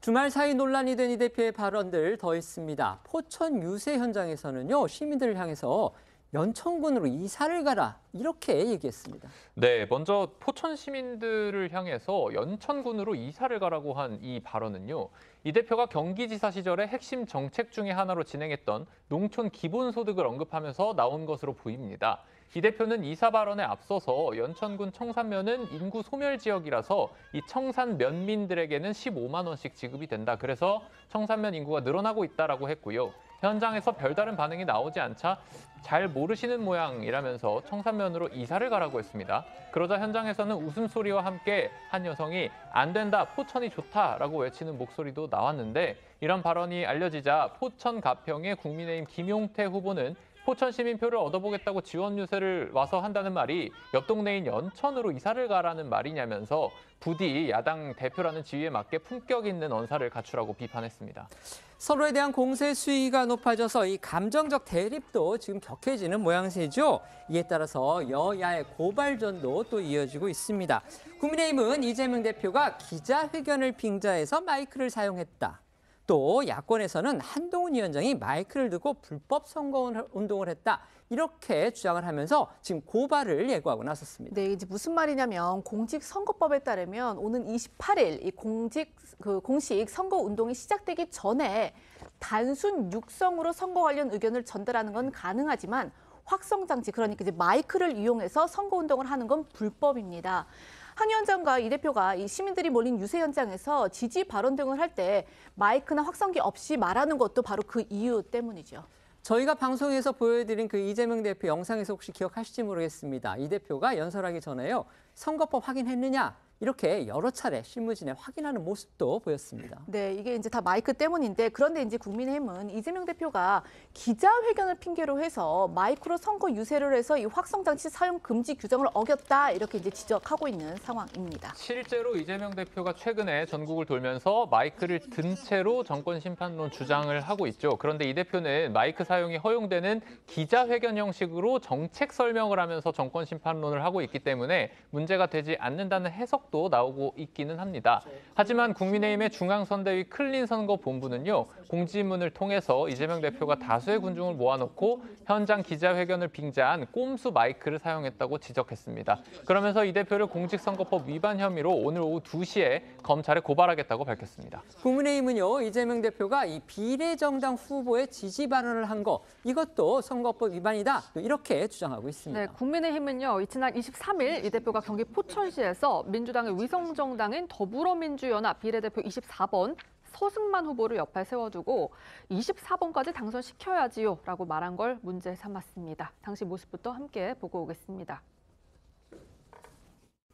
주말 사이 논란이 된 이 대표의 발언들 더 있습니다. 포천 유세 현장에서는요, 시민들을 향해서 연천군으로 이사를 가라 이렇게 얘기했습니다. 네, 먼저 포천 시민들을 향해서 연천군으로 이사를 가라고 한 이 발언은요. 이 대표가 경기지사 시절에 핵심 정책 중에 하나로 진행했던 농촌 기본소득을 언급하면서 나온 것으로 보입니다. 이 대표는 이사 발언에 앞서서 연천군 청산면은 인구 소멸 지역이라서 이 청산 면민들에게는 15만 원씩 지급이 된다. 그래서 청산면 인구가 늘어나고 있다라고 했고요. 현장에서 별다른 반응이 나오지 않자 잘 모르시는 모양이라면서 청산면으로 이사를 가라고 했습니다. 그러자 현장에서는 웃음소리와 함께 한 여성이 안 된다, 포천이 좋다라고 외치는 목소리도 나왔는데 이런 발언이 알려지자 포천 가평의 국민의힘 김용태 후보는 포천 시민표를 얻어보겠다고 지원 유세를 와서 한다는 말이 옆 동네인 연천으로 이사를 가라는 말이냐면서 부디 야당 대표라는 지위에 맞게 품격 있는 언사를 갖추라고 비판했습니다. 서로에 대한 공세 수위가 높아져서 이 감정적 대립도 지금 격해지는 모양새죠. 이에 따라서 여야의 고발전도 또 이어지고 있습니다. 국민의힘은 이재명 대표가 기자회견을 빙자해서 마이크를 사용했다. 또 야권에서는 한동훈 위원장이 마이크를 들고 불법 선거운동을 했다. 이렇게 주장을 하면서 지금 고발을 예고하고 나섰습니다. 네, 이제 무슨 말이냐면 공직선거법에 따르면 오는 28일 이 공식 선거운동이 시작되기 전에 단순 육성으로 선거 관련 의견을 전달하는 건 가능하지만 확성장치, 그러니까 이제 마이크를 이용해서 선거운동을 하는 건 불법입니다. 한 위원장과 이 대표가 이 시민들이 몰린 유세 현장에서 지지 발언 등을 할 때 마이크나 확성기 없이 말하는 것도 바로 그 이유 때문이죠. 저희가 방송에서 보여드린 그 이재명 대표 영상에서 혹시 기억하실지 모르겠습니다. 이 대표가 연설하기 전에요. 선거법 확인했느냐? 이렇게 여러 차례 실무진에 확인하는 모습도 보였습니다. 네, 이게 이제 다 마이크 때문인데 그런데 이제 국민의힘은 이재명 대표가 기자회견을 핑계로 해서 마이크로 선거 유세를 해서 이 확성장치 사용 금지 규정을 어겼다 이렇게 이제 지적하고 있는 상황입니다. 실제로 이재명 대표가 최근에 전국을 돌면서 마이크를 든 채로 정권 심판론 주장을 하고 있죠. 그런데 이 대표는 마이크 사용이 허용되는 기자회견 형식으로 정책 설명을 하면서 정권 심판론을 하고 있기 때문에 문제가 되지 않는다는 해석 도 나오고 있기는 합니다. 하지만 국민의힘의 중앙선대위 클린선거본부는요. 공지문을 통해서 이재명 대표가 다수의 군중을 모아놓고 현장 기자회견을 빙자한 꼼수 마이크를 사용했다고 지적했습니다. 그러면서 이 대표를 공직선거법 위반 혐의로 오늘 오후 2시에 검찰에 고발하겠다고 밝혔습니다. 국민의힘은요. 이재명 대표가 이 비례정당 후보의 지지 발언을 한 거 이것도 선거법 위반이다. 이렇게 주장하고 있습니다. 네, 국민의힘은요. 지난 23일 이 대표가 경기 포천시에서 민주당의 위성정당인 더불어민주연합 비례대표 24번 서승만 후보를 옆에 세워두고 24번까지 당선시켜야지요 라고 말한 걸 문제 삼았습니다. 당시 모습부터 함께 보고 오겠습니다.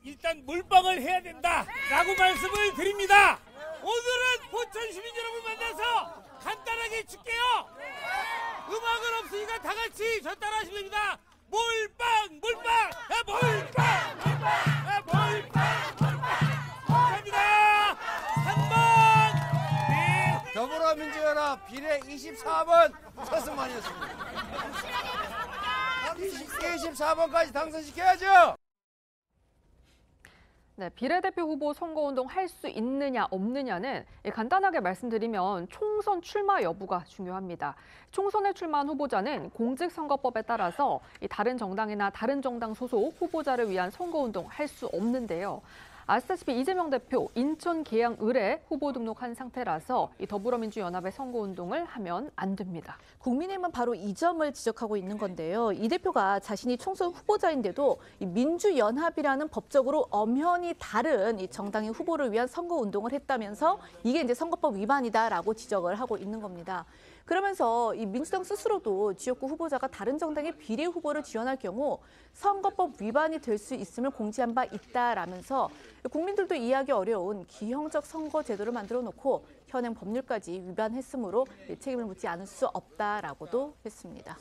일단 몰빵을 해야 된다라고 말씀을 드립니다. 오늘은 포천 시민 여러분 만나서 간단하게 줄게요. 음악은 없으니까 다 같이 저 따라하시면 됩니다. 몰빵 몰빵 몰빵 몰빵 몰빵 감사합니다. 3번 네. 더불어민주연합 비례 24번 서승만이었습니다. 24번까지 당선시켜야죠. 네, 비례대표 후보 선거운동 할 수 있느냐 없느냐는 간단하게 말씀드리면 총선 출마 여부가 중요합니다. 총선에 출마한 후보자는 공직선거법에 따라서 다른 정당이나 다른 정당 소속 후보자를 위한 선거운동 할 수 없는데요. 아시다시피 이재명 대표 인천 계양 을에 후보 등록한 상태라서 이 더불어민주연합의 선거운동을 하면 안 됩니다. 국민의힘은 바로 이 점을 지적하고 있는 건데요. 이 대표가 자신이 총선 후보자인데도 이 민주연합이라는 법적으로 엄연히 다른 이 정당의 후보를 위한 선거운동을 했다면서 이게 이제 선거법 위반이다라고 지적을 하고 있는 겁니다. 그러면서 이 민주당 스스로도 지역구 후보자가 다른 정당의 비례 후보를 지원할 경우 선거법 위반이 될 수 있음을 공지한 바 있다라면서 국민들도 이해하기 어려운 기형적 선거 제도를 만들어 놓고 현행 법률까지 위반했으므로 책임을 묻지 않을 수 없다라고도 했습니다.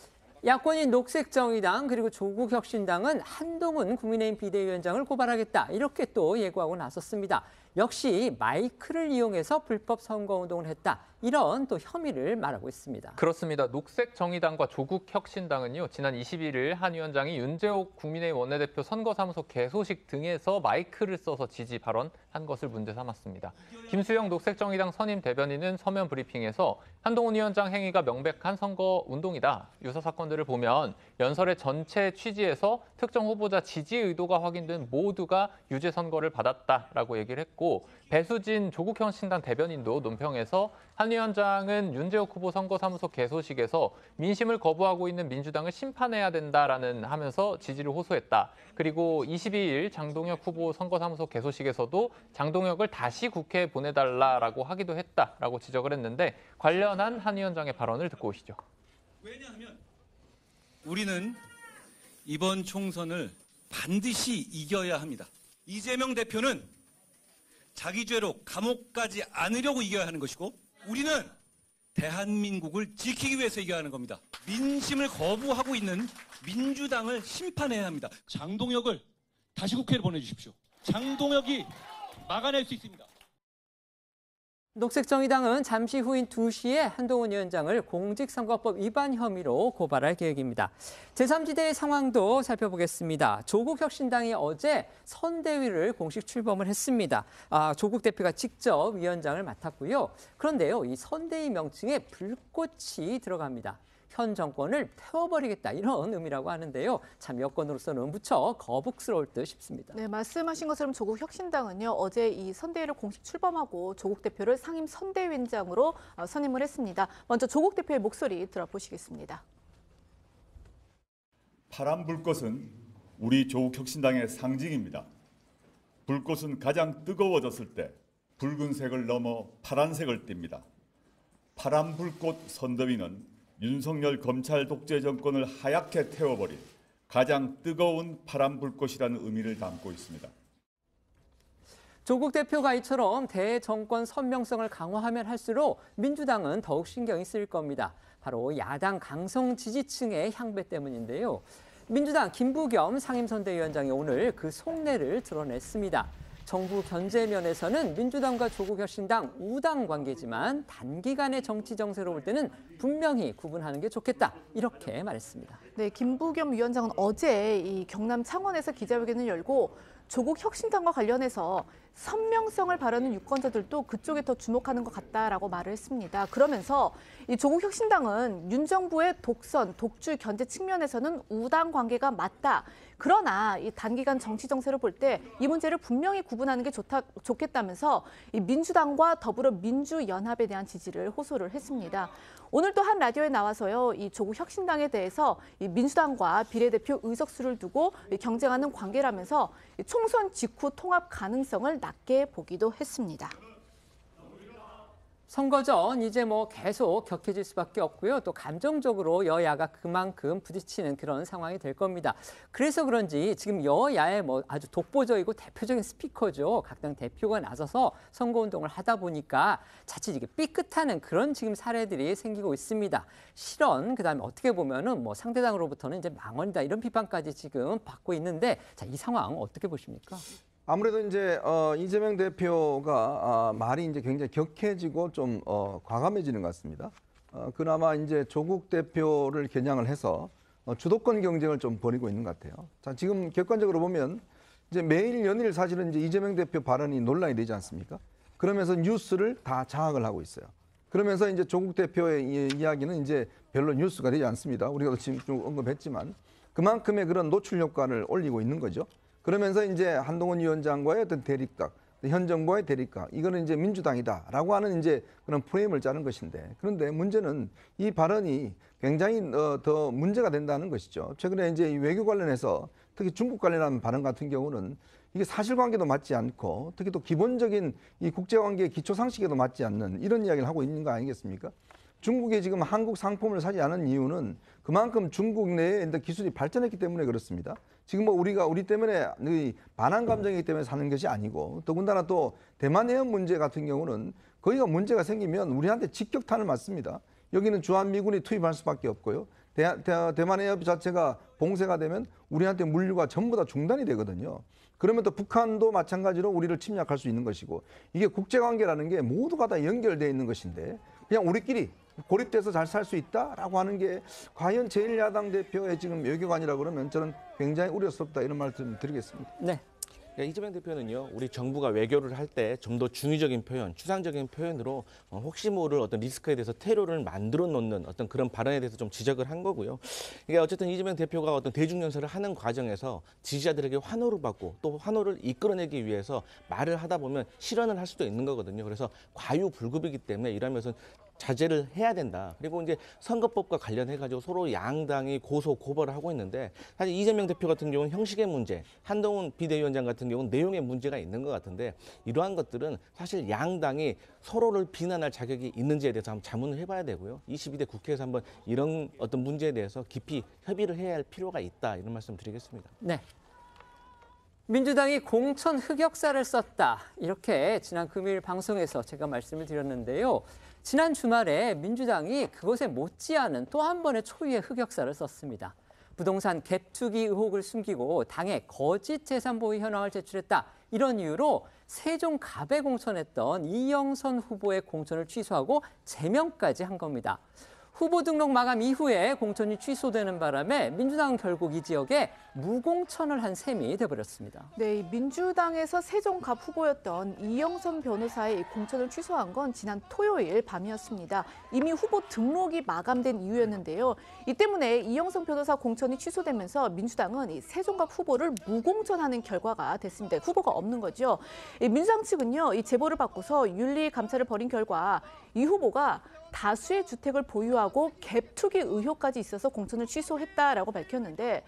야권인 녹색정의당 그리고 조국혁신당은 한동훈 국민의힘 비대위원장을 고발하겠다 이렇게 또 예고하고 나섰습니다. 역시 마이크를 이용해서 불법 선거운동을 했다. 이런 또 혐의를 말하고 있습니다. 그렇습니다. 녹색정의당과 조국혁신당은요. 지난 21일 한 위원장이 윤재옥 국민의힘 원내대표 선거사무소 개소식 등에서 마이크를 써서 지지 발언한 것을 문제 삼았습니다. 김수영 녹색정의당 선임 대변인은 서면 브리핑에서 한동훈 위원장 행위가 명백한 선거운동이다. 유사 사건들을 보면 연설의 전체 취지에서 특정 후보자 지지 의도가 확인된 모두가 유죄 선고를 받았다라고 얘기를 했고 배수진 조국혁신당 대변인도 논평에서 한 위원장은 윤재옥 후보 선거사무소 개소식에서 민심을 거부하고 있는 민주당을 심판해야 된다라는 하면서 지지를 호소했다. 그리고 22일 장동혁 후보 선거사무소 개소식에서도 장동혁을 다시 국회에 보내달라라고 하기도 했다라고 지적을 했는데 관련한 한 위원장의 발언을 듣고 오시죠. 왜냐하면 우리는 이번 총선을 반드시 이겨야 합니다. 이재명 대표는 자기 죄로 감옥 가지 않으려고 이겨야 하는 것이고 우리는 대한민국을 지키기 위해서 이겨야 하는 겁니다. 민심을 거부하고 있는 민주당을 심판해야 합니다. 장동혁을 다시 국회로 보내주십시오. 장동혁이 막아낼 수 있습니다. 녹색정의당은 잠시 후인 2시에 한동훈 위원장을 공직선거법 위반 혐의로 고발할 계획입니다. 제3지대의 상황도 살펴보겠습니다. 조국혁신당이 어제 선대위를 공식 출범을 했습니다. 조국 대표가 직접 위원장을 맡았고요. 그런데요, 이 선대위 명칭에 불꽃이 들어갑니다. 현 정권을 태워버리겠다 이런 의미라고 하는데요. 참 여권으로서는 무척 거북스러울 듯 싶습니다. 네, 말씀하신 것처럼 조국혁신당은요. 어제 이 선대위를 공식 출범하고 조국 대표를 상임 선대위원장으로 선임을 했습니다. 먼저 조국 대표의 목소리 들어보시겠습니다. 파란 불꽃은 우리 조국혁신당의 상징입니다. 불꽃은 가장 뜨거워졌을 때 붉은색을 넘어 파란색을 띱니다. 파란 불꽃 선대위는 윤석열 검찰 독재 정권을 하얗게 태워버린 가장 뜨거운 파란 불꽃이라는 의미를 담고 있습니다. 조국 대표가 이처럼 대정권 선명성을 강화하면 할수록 민주당은 더욱 신경이 쓰일 겁니다. 바로 야당 강성 지지층의 향배 때문인데요. 민주당 김부겸 상임선대위원장이 오늘 그 속내를 드러냈습니다. 정부 견제 면에서는 민주당과 조국혁신당 우당 관계지만 단기간의 정치 정세로 볼 때는 분명히 구분하는 게 좋겠다. 이렇게 말했습니다. 네, 김부겸 위원장은 어제 이 경남 창원에서 기자회견을 열고 조국 혁신당과 관련해서 선명성을 바라는 유권자들도 그쪽에 더 주목하는 것 같다라고 말을 했습니다. 그러면서 이 조국 혁신당은 윤 정부의 독선, 독주 견제 측면에서는 우당 관계가 맞다. 그러나 이 단기간 정치 정세를 볼 때 이 문제를 분명히 구분하는 게 좋겠다면서 이 민주당과 더불어 민주연합에 대한 지지를 호소를 했습니다. 오늘 또 한 라디오에 나와서요, 이 조국 혁신당에 대해서 이 민주당과 비례대표 의석수를 두고 경쟁하는 관계라면서 총선 직후 통합 가능성을 낮게 보기도 했습니다. 선거 전 이제 계속 격해질 수밖에 없고요. 또 감정적으로 여야가 그만큼 부딪히는 그런 상황이 될 겁니다. 그래서 그런지 지금 여야의 아주 독보적이고 대표적인 스피커죠. 각 당 대표가 나서서 선거운동을 하다 보니까 자칫 이게 삐끗하는 그런 지금 사례들이 생기고 있습니다. 실언, 그다음에 어떻게 보면은 상대당으로부터는 이제 망언이다 이런 비판까지 지금 받고 있는데 자, 이 상황 어떻게 보십니까? 아무래도 이제 이재명 대표가 말이 이제 굉장히 격해지고 좀 과감해지는 것 같습니다. 그나마 이제 조국 대표를 겨냥을 해서 주도권 경쟁을 좀 벌이고 있는 것 같아요. 자, 지금 객관적으로 보면 이제 매일 연일 사실은 이제 이재명 대표 발언이 논란이 되지 않습니까? 그러면서 뉴스를 다 장악을 하고 있어요. 그러면서 이제 조국 대표의 이야기는 이제 별로 뉴스가 되지 않습니다. 우리가 지금 좀 언급했지만 그만큼의 그런 노출 효과를 올리고 있는 거죠. 그러면서 이제 한동훈 위원장과의 어떤 대립각, 현 정부와의 대립각, 이거는 이제 민주당이다라고 하는 이제 그런 프레임을 짜는 것인데, 그런데 문제는 이 발언이 굉장히 더 문제가 된다는 것이죠. 최근에 이제 이 외교 관련해서 특히 중국 관련한 발언 같은 경우는 이게 사실관계도 맞지 않고 특히 또 기본적인 이 국제관계의 기초 상식에도 맞지 않는 이런 이야기를 하고 있는 거 아니겠습니까? 중국이 지금 한국 상품을 사지 않은 이유는 그만큼 중국 내에 기술이 발전했기 때문에 그렇습니다. 지금 뭐 우리 때문에 반한 감정이기 때문에 사는 것이 아니고, 더군다나 또 대만 해협 문제 같은 경우는 거기가 문제가 생기면 우리한테 직격탄을 맞습니다. 여기는 주한미군이 투입할 수밖에 없고요. 대만 해협 자체가 봉쇄가 되면 우리한테 물류가 전부 다 중단이 되거든요. 그러면 또 북한도 마찬가지로 우리를 침략할 수 있는 것이고, 이게 국제관계라는 게 모두가 다 연결되어 있는 것인데 그냥 우리끼리 고립돼서 잘 살 수 있다라고 하는 게 과연 제1야당 대표의 지금 외교관이라고 그러면 저는 굉장히 우려스럽다, 이런 말씀 드리겠습니다. 네. 이재명 대표는요, 우리 정부가 외교를 할 때 좀 더 중의적인 표현, 추상적인 표현으로 혹시 모를 어떤 리스크에 대해서 테러를 만들어 놓는 어떤 그런 발언에 대해서 좀 지적을 한 거고요. 이게 어쨌든 이재명 대표가 어떤 대중연설을 하는 과정에서 지지자들에게 환호를 받고 또 환호를 이끌어내기 위해서 말을 하다 보면 실언을 할 수도 있는 거거든요. 그래서 과유불급이기 때문에 이러한 것은 자제를 해야 된다. 그리고 이제 선거법과 관련해가지고 서로 양당이 고소, 고발을 하고 있는데, 사실 이재명 대표 같은 경우는 형식의 문제, 한동훈 비대위원장 같은 경우는 내용의 문제가 있는 것 같은데, 이러한 것들은 사실 양당이 서로를 비난할 자격이 있는지에 대해서 한번 자문을 해봐야 되고요. 22대 국회에서 한번 이런 어떤 문제에 대해서 깊이 협의를 해야 할 필요가 있다, 이런 말씀 드리겠습니다. 네. 민주당이 공천 흑역사를 썼다, 이렇게 지난 금요일 방송에서 제가 말씀을 드렸는데요. 지난 주말에 민주당이 그것에 못지않은 또 한 번의 초유의 흑역사를 썼습니다. 부동산 갭 투기 의혹을 숨기고 당에 거짓 재산 보유 현황을 제출했다, 이런 이유로 세종갑에 공천했던 이영선 후보의 공천을 취소하고 제명까지 한 겁니다. 후보 등록 마감 이후에 공천이 취소되는 바람에 민주당은 결국 이 지역에 무공천을 한 셈이 돼버렸습니다. 네, 민주당에서 세종갑 후보였던 이영선 변호사의 공천을 취소한 건 지난 토요일 밤이었습니다. 이미 후보 등록이 마감된 이유였는데요. 이 때문에 이영선 변호사 공천이 취소되면서 민주당은 이 세종갑 후보를 무공천하는 결과가 됐습니다. 후보가 없는 거죠. 민주당 측은요, 이 제보를 받고서 윤리 감찰을 벌인 결과 이 후보가 다수의 주택을 보유하고 갭 투기 의혹까지 있어서 공천을 취소했다라고 밝혔는데,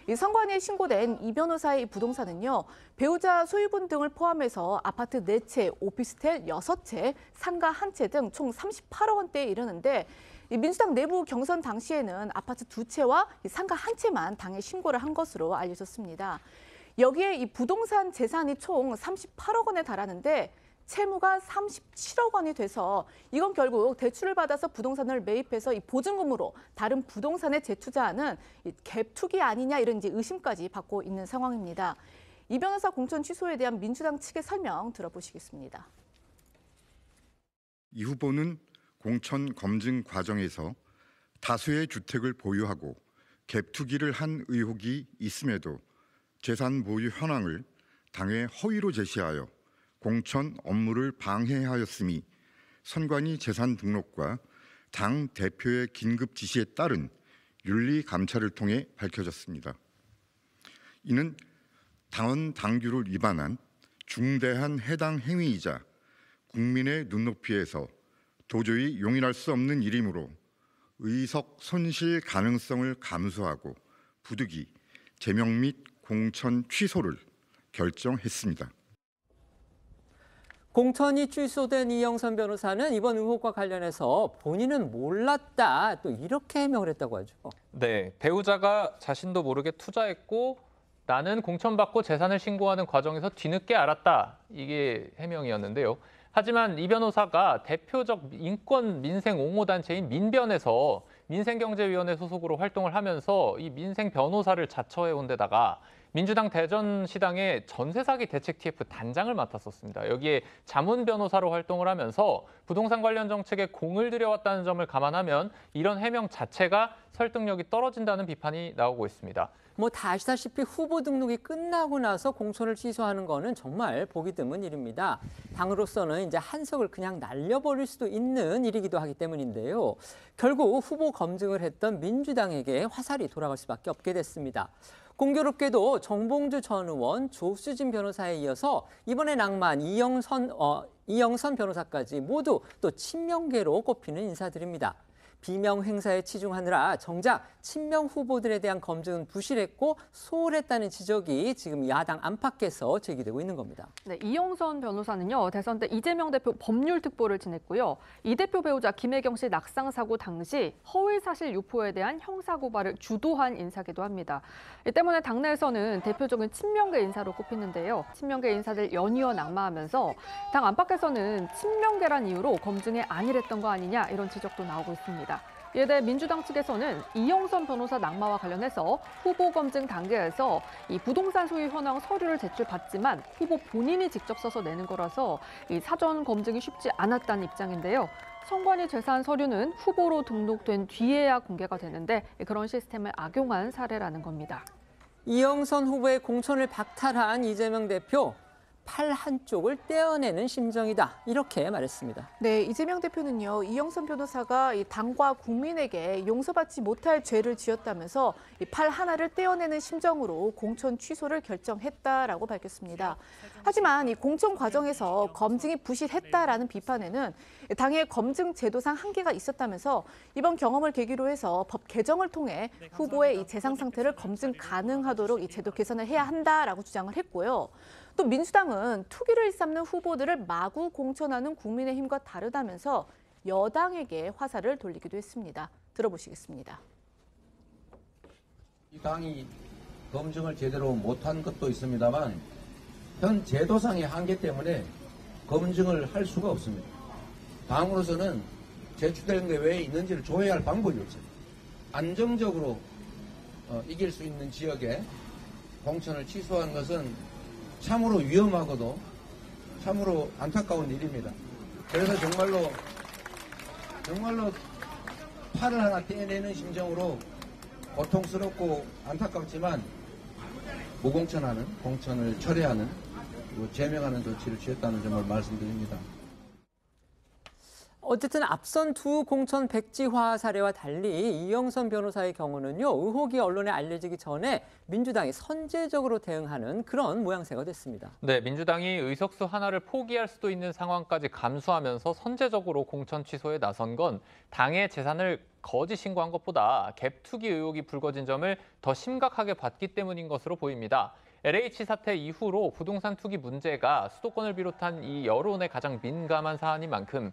이 선관위에 신고된 이 변호사의 부동산은요, 배우자 소유분 등을 포함해서 아파트 4채, 오피스텔 6채, 상가 1채 등 총 38억 원대에 이르는데, 이 민주당 내부 경선 당시에는 아파트 2채와 상가 1채만 당에 신고를 한 것으로 알려졌습니다. 여기에 이 부동산 재산이 총 38억 원에 달하는데 채무가 37억 원이 돼서 이건 결국 대출을 받아서 부동산을 매입해서 이 보증금으로 다른 부동산에 재투자하는 이 갭 투기 아니냐, 이런 이제 의심까지 받고 있는 상황입니다. 이 변호사 공천 취소에 대한 민주당 측의 설명 들어보시겠습니다. 이 후보는 공천 검증 과정에서 다수의 주택을 보유하고 갭 투기를 한 의혹이 있음에도 재산 보유 현황을 당에 허위로 제시하여 공천 업무를 방해하였음이 선관위 재산 등록과 당 대표의 긴급 지시에 따른 윤리 감찰을 통해 밝혀졌습니다. 이는 당원 당규를 위반한 중대한 해당 행위이자 국민의 눈높이에서 도저히 용인할 수 없는 일이므로 의석 손실 가능성을 감수하고 부득이 제명 및 공천 취소를 결정했습니다. 공천이 취소된 이영선 변호사는 이번 의혹과 관련해서 본인은 몰랐다, 또 이렇게 해명을 했다고 하죠. 네, 배우자가 자신도 모르게 투자했고 나는 공천받고 재산을 신고하는 과정에서 뒤늦게 알았다, 이게 해명이었는데요. 하지만 이 변호사가 대표적 인권 민생 옹호 단체인 민변에서 민생경제위원회 소속으로 활동을 하면서 이 민생 변호사를 자처해온 데다가 민주당 대전시당의 전세사기 대책 TF 단장을 맡았었습니다. 여기에 자문 변호사로 활동을 하면서 부동산 관련 정책에 공을 들여왔다는 점을 감안하면 이런 해명 자체가 설득력이 떨어진다는 비판이 나오고 있습니다. 뭐 다 아시다시피 후보 등록이 끝나고 나서 공천을 취소하는 거는 정말 보기 드문 일입니다. 당으로서는 이제 한석을 그냥 날려버릴 수도 있는 일이기도 하기 때문인데요. 결국 후보 검증을 했던 민주당에게 화살이 돌아갈 수밖에 없게 됐습니다. 공교롭게도 정봉주 전 의원, 조수진 변호사에 이어서 이번에 낭만 이영선 변호사까지 모두 또 친명계로 꼽히는 인사들입니다. 비명 행사에 치중하느라 정작 친명 후보들에 대한 검증은 부실했고 소홀했다는 지적이 지금 야당 안팎에서 제기되고 있는 겁니다. 네, 이영선 변호사는요, 대선 때 이재명 대표 법률 특보를 지냈고요. 이 대표 배우자 김혜경 씨 낙상 사고 당시 허위 사실 유포에 대한 형사 고발을 주도한 인사기도 합니다. 이 때문에 당내에서는 대표적인 친명계 인사로 꼽히는데요. 친명계 인사들 연이어 낙마하면서 당 안팎에서는 친명계란 이유로 검증에 안일했던 거 아니냐 이런 지적도 나오고 있습니다. 이에 대해 민주당 측에서는 이영선 변호사 낙마와 관련해서 후보 검증 단계에서 이 부동산 소유 현황 서류를 제출받지만 후보 본인이 직접 써서 내는 거라서 이 사전 검증이 쉽지 않았다는 입장인데요. 선관위 제사한 서류는 후보로 등록된 뒤에야 공개가 되는데 그런 시스템을 악용한 사례라는 겁니다. 이영선 후보의 공천을 박탈한 이재명 대표. 팔 한쪽을 떼어내는 심정이다. 이렇게 말했습니다. 네, 이재명 대표는요, 이영선 변호사가 이 당과 국민에게 용서받지 못할 죄를 지었다면서 이 팔 하나를 떼어내는 심정으로 공천 취소를 결정했다라고 밝혔습니다. 하지만 이 공천 과정에서 검증이 부실했다라는 비판에는 당의 검증 제도상 한계가 있었다면서 이번 경험을 계기로 해서 법 개정을 통해 후보의 이 재상 상태를 검증 가능하도록 이 제도 개선을 해야 한다라고 주장을 했고요. 또 민주당은 투기를 일삼는 후보들을 마구 공천하는 국민의힘과 다르다면서 여당에게 화살을 돌리기도 했습니다. 들어보시겠습니다. 이 당이 검증을 제대로 못한 것도 있습니다만 현 제도상의 한계 때문에 검증을 할 수가 없습니다. 당으로서는 제출된 게 왜 있는지를 조회할 방법이 없어요. 안정적으로 이길 수 있는 지역에 공천을 취소한 것은 참으로 위험하고도 참으로 안타까운 일입니다. 그래서 정말로 팔을 하나 떼내는 심정으로 고통스럽고 안타깝지만 무공천하는, 공천을 철회하는, 그리고 제명하는 조치를 취했다는 점을 말씀드립니다. 어쨌든 앞선 두 공천 백지화 사례와 달리 이영선 변호사의 경우는요, 의혹이 언론에 알려지기 전에 민주당이 선제적으로 대응하는 그런 모양새가 됐습니다. 네, 민주당이 의석수 하나를 포기할 수도 있는 상황까지 감수하면서 선제적으로 공천 취소에 나선 건 당의 재산을 거짓 신고한 것보다 갭 투기 의혹이 불거진 점을 더 심각하게 봤기 때문인 것으로 보입니다. LH 사태 이후로 부동산 투기 문제가 수도권을 비롯한 이 여론에 가장 민감한 사안인 만큼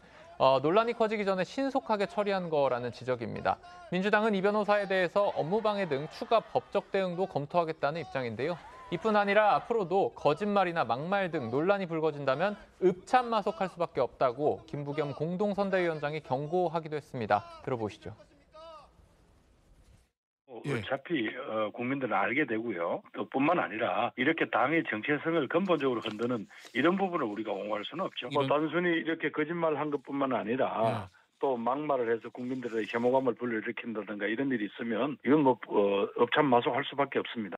논란이 커지기 전에 신속하게 처리한 거라는 지적입니다. 민주당은 이 변호사에 대해서 업무방해 등 추가 법적 대응도 검토하겠다는 입장인데요. 이뿐 아니라 앞으로도 거짓말이나 막말 등 논란이 불거진다면 읍참마속할 수밖에 없다고 김부겸 공동선대위원장이 경고하기도 했습니다. 들어보시죠. 어차피 국민들은 알게 되고요. 또 뿐만 아니라 이렇게 당의 정체성을 근본적으로 흔드는 이런 부분을 우리가 옹호할 수는 없죠. 단순히 이렇게 거짓말한 것뿐만 아니라 또 막말을 해서 국민들의 혐오감을 불러일으킨다든가 이런 일이 있으면 이건 업참마속할 수밖에 없습니다.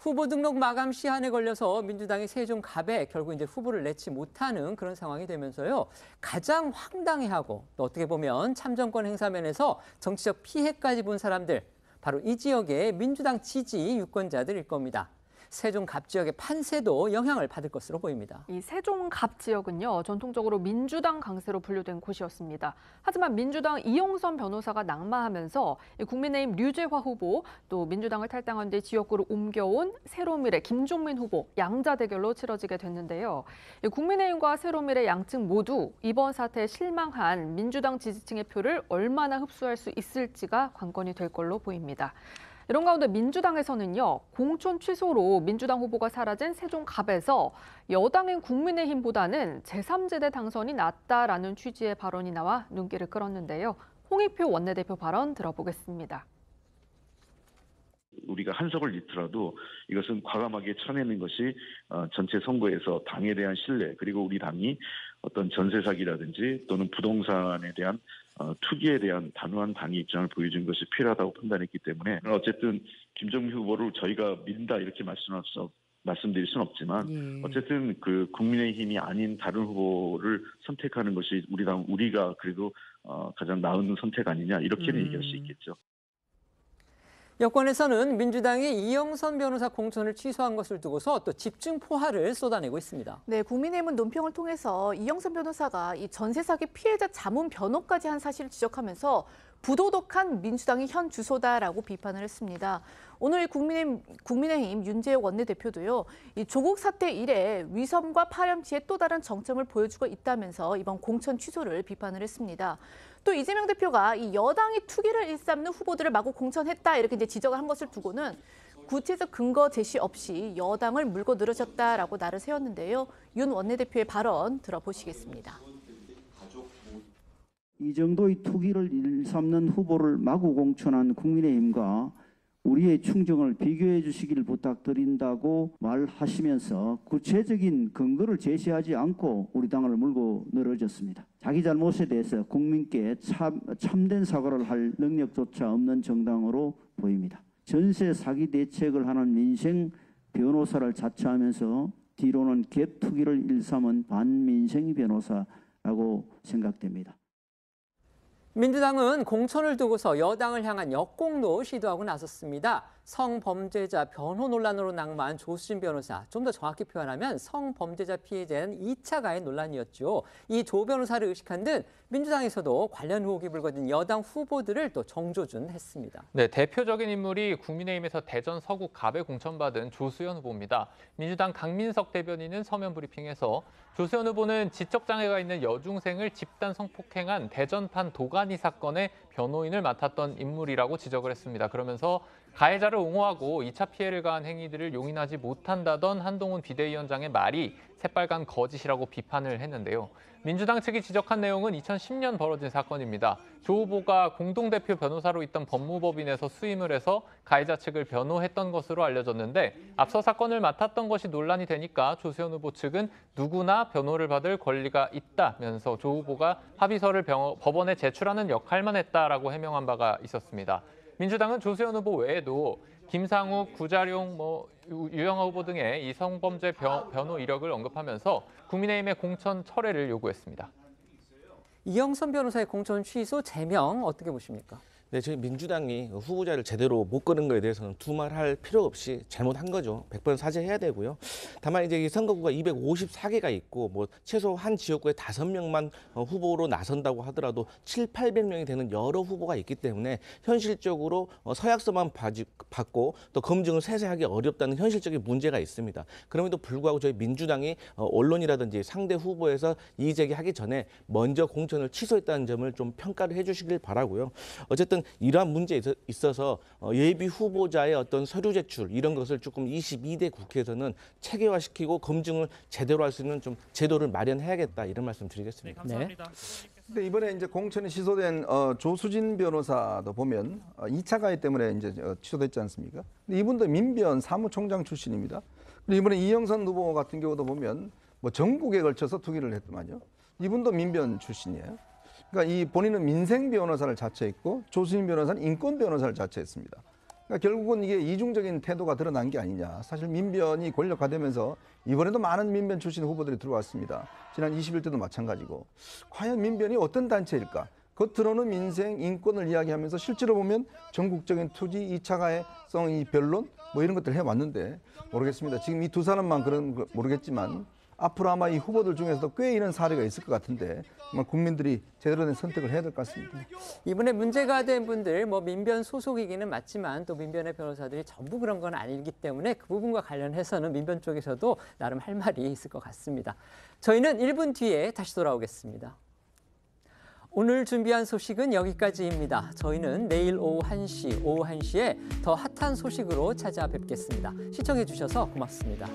후보 등록 마감 시한에 걸려서 민주당이 세종갑에 결국 이제 후보를 내지 못하는 그런 상황이 되면서요. 가장 황당해하고 또 어떻게 보면 참정권 행사 면에서 정치적 피해까지 본 사람들, 바로 이 지역의 민주당 지지 유권자들일 겁니다. 세종갑 지역의 판세도 영향을 받을 것으로 보입니다. 이 세종갑 지역은요, 전통적으로 민주당 강세로 분류된 곳이었습니다. 하지만 민주당 이영선 변호사가 낙마하면서 국민의힘 류재화 후보, 또 민주당을 탈당한 뒤 지역구로 옮겨온 새로미래 김종민 후보 양자 대결로 치러지게 됐는데요. 국민의힘과 새로미래 양측 모두 이번 사태에 실망한 민주당 지지층의 표를 얼마나 흡수할 수 있을지가 관건이 될 걸로 보입니다. 이런 가운데 민주당에서는요, 공천 취소로 민주당 후보가 사라진 세종갑에서 여당인 국민의힘보다는 제3지대 당선이 낫다라는 취지의 발언이 나와 눈길을 끌었는데요. 홍익표 원내대표 발언 들어보겠습니다. 우리가 한석을 잃더라도 이것은 과감하게 쳐내는 것이 전체 선거에서 당에 대한 신뢰, 그리고 우리 당이 어떤 전세 사기라든지 또는 부동산에 대한 투기에 대한 단호한 당의 입장을 보여준 것이 필요하다고 판단했기 때문에 어쨌든 김종민 후보를 저희가 민다 이렇게 말씀드릴 수는 없지만 어쨌든 그 국민의힘이 아닌 다른 후보를 선택하는 것이 우리가 그래도 가장 나은 선택 아니냐 이렇게는 얘기할 수 있겠죠. 여권에서는 민주당이 이영선 변호사 공천을 취소한 것을 두고서 또 집중 포화를 쏟아내고 있습니다. 네, 국민의힘은 논평을 통해서 이영선 변호사가 이 전세 사기 피해자 자문 변호까지 한 사실을 지적하면서 부도덕한 민주당의 현 주소다라고 비판을 했습니다. 오늘 국민의힘 윤재욱 원내대표도요, 이 조국 사태 이래 위선과 파렴치의 또 다른 정점을 보여주고 있다면서 이번 공천 취소를 비판을 했습니다. 또 이재명 대표가 이 여당이 투기를 일삼는 후보들을 마구 공천했다 이렇게 이제 지적을 한 것을 두고는 구체적 근거 제시 없이 여당을 물고 늘어졌다라고 날을 세웠는데요. 윤 원내대표의 발언 들어보시겠습니다. 이 정도의 투기를 일삼는 후보를 마구 공천한 국민의힘과 우리의 충정을 비교해 주시기를 부탁드린다고 말하시면서 구체적인 근거를 제시하지 않고 우리 당을 물고 늘어졌습니다. 자기 잘못에 대해서 국민께 참된 사과를 할 능력조차 없는 정당으로 보입니다. 전세 사기 대책을 하는 민생 변호사를 자처하면서 뒤로는 갭 투기를 일삼은 반민생 변호사라고 생각됩니다. 민주당은 공천을 두고서 여당을 향한 역공도 시도하고 나섰습니다. 성범죄자 변호 논란으로 낙마한 조수진 변호사, 좀 더 정확히 표현하면 성범죄자 피해자는 2차 가해 논란이었죠. 이 조 변호사를 의식한 듯 민주당에서도 관련 의혹이 불거진 여당 후보들을 또 정조준했습니다. 네, 대표적인 인물이 국민의힘에서 대전 서구 갑에 공천받은 조수현 후보입니다. 민주당 강민석 대변인은 서면 브리핑에서 조수현 후보는 지적장애가 있는 여중생을 집단 성폭행한 대전판 도가니 사건의 변호인을 맡았던 인물이라고 지적을 했습니다. 그러면서 가해자를 옹호하고 2차 피해를 가한 행위들을 용인하지 못한다던 한동훈 비대위원장의 말이 새빨간 거짓이라고 비판을 했는데요. 민주당 측이 지적한 내용은 2010년 벌어진 사건입니다. 조 후보가 공동대표 변호사로 있던 법무법인에서 수임을 해서 가해자 측을 변호했던 것으로 알려졌는데 앞서 사건을 맡았던 것이 논란이 되니까 조수현 후보 측은 누구나 변호를 받을 권리가 있다면서 조 후보가 합의서를 법원에 제출하는 역할만 했다라고 해명한 바가 있었습니다. 민주당은 조수현 후보 외에도 김상욱, 구자룡, 유영하 후보 등의 이 성범죄 변호 이력을 언급하면서 국민의힘의 공천 철회를 요구했습니다. 이영선 변호사의 공천 취소 제명 어떻게 보십니까? 네, 저희 민주당이 후보자를 제대로 못 거는 거에 대해서는 두말할 필요 없이 잘못한 거죠. 100번 사죄해야 되고요. 다만 이제 이 선거구가 254개가 있고 뭐 최소 한 지역구에 5명만 후보로 나선다고 하더라도 700~800명이 되는 여러 후보가 있기 때문에 현실적으로 서약서만 받고 또 검증을 세세하기 어렵다는 현실적인 문제가 있습니다. 그럼에도 불구하고 저희 민주당이 언론이라든지 상대 후보에서 이의 제기하기 전에 먼저 공천을 취소했다는 점을 좀 평가를 해주시길 바라고요. 어쨌든 이러한 문제에 있어서 예비 후보자의 어떤 서류 제출 이런 것을 조금 22대 국회에서는 체계화시키고 검증을 제대로 할 수 있는 좀 제도를 마련해야겠다 이런 말씀 드리겠습니다. 네, 감사합니다. 근데 이번에 이제 공천이 취소된 조수진 변호사도 보면 2차 가해 때문에 이제 취소됐지 않습니까? 근데 이분도 민변 사무총장 출신입니다. 그리고 이번에 이영선 후보 같은 경우도 보면 뭐 전국에 걸쳐서 투기를 했더만요. 이분도 민변 출신이에요. 그러니까 이 본인은 민생 변호사를 자처했고 조수진 변호사는 인권 변호사를 자처했습니다. 그러니까 결국은 이게 이중적인 태도가 드러난 게 아니냐. 사실 민변이 권력화되면서 이번에도 많은 민변 출신 후보들이 들어왔습니다. 지난 21대도 마찬가지고. 과연 민변이 어떤 단체일까? 겉으로는 민생, 인권을 이야기하면서 실제로 보면 전국적인 투지, 2차 가해성, 이 변론 뭐 이런 것들 해왔는데 모르겠습니다. 지금 이 두 사람만 그런 거 모르겠지만 앞으로 아마 이 후보들 중에서도 꽤 이런 사례가 있을 것 같은데 아마 국민들이 제대로 된 선택을 해야 될 것 같습니다. 이번에 문제가 된 분들 뭐 민변 소속이기는 맞지만 또 민변의 변호사들이 전부 그런 건 아니기 때문에 그 부분과 관련해서는 민변 쪽에서도 나름 할 말이 있을 것 같습니다. 저희는 1분 뒤에 다시 돌아오겠습니다. 오늘 준비한 소식은 여기까지입니다. 저희는 내일 오후 1시에 더 핫한 소식으로 찾아뵙겠습니다. 시청해 주셔서 고맙습니다.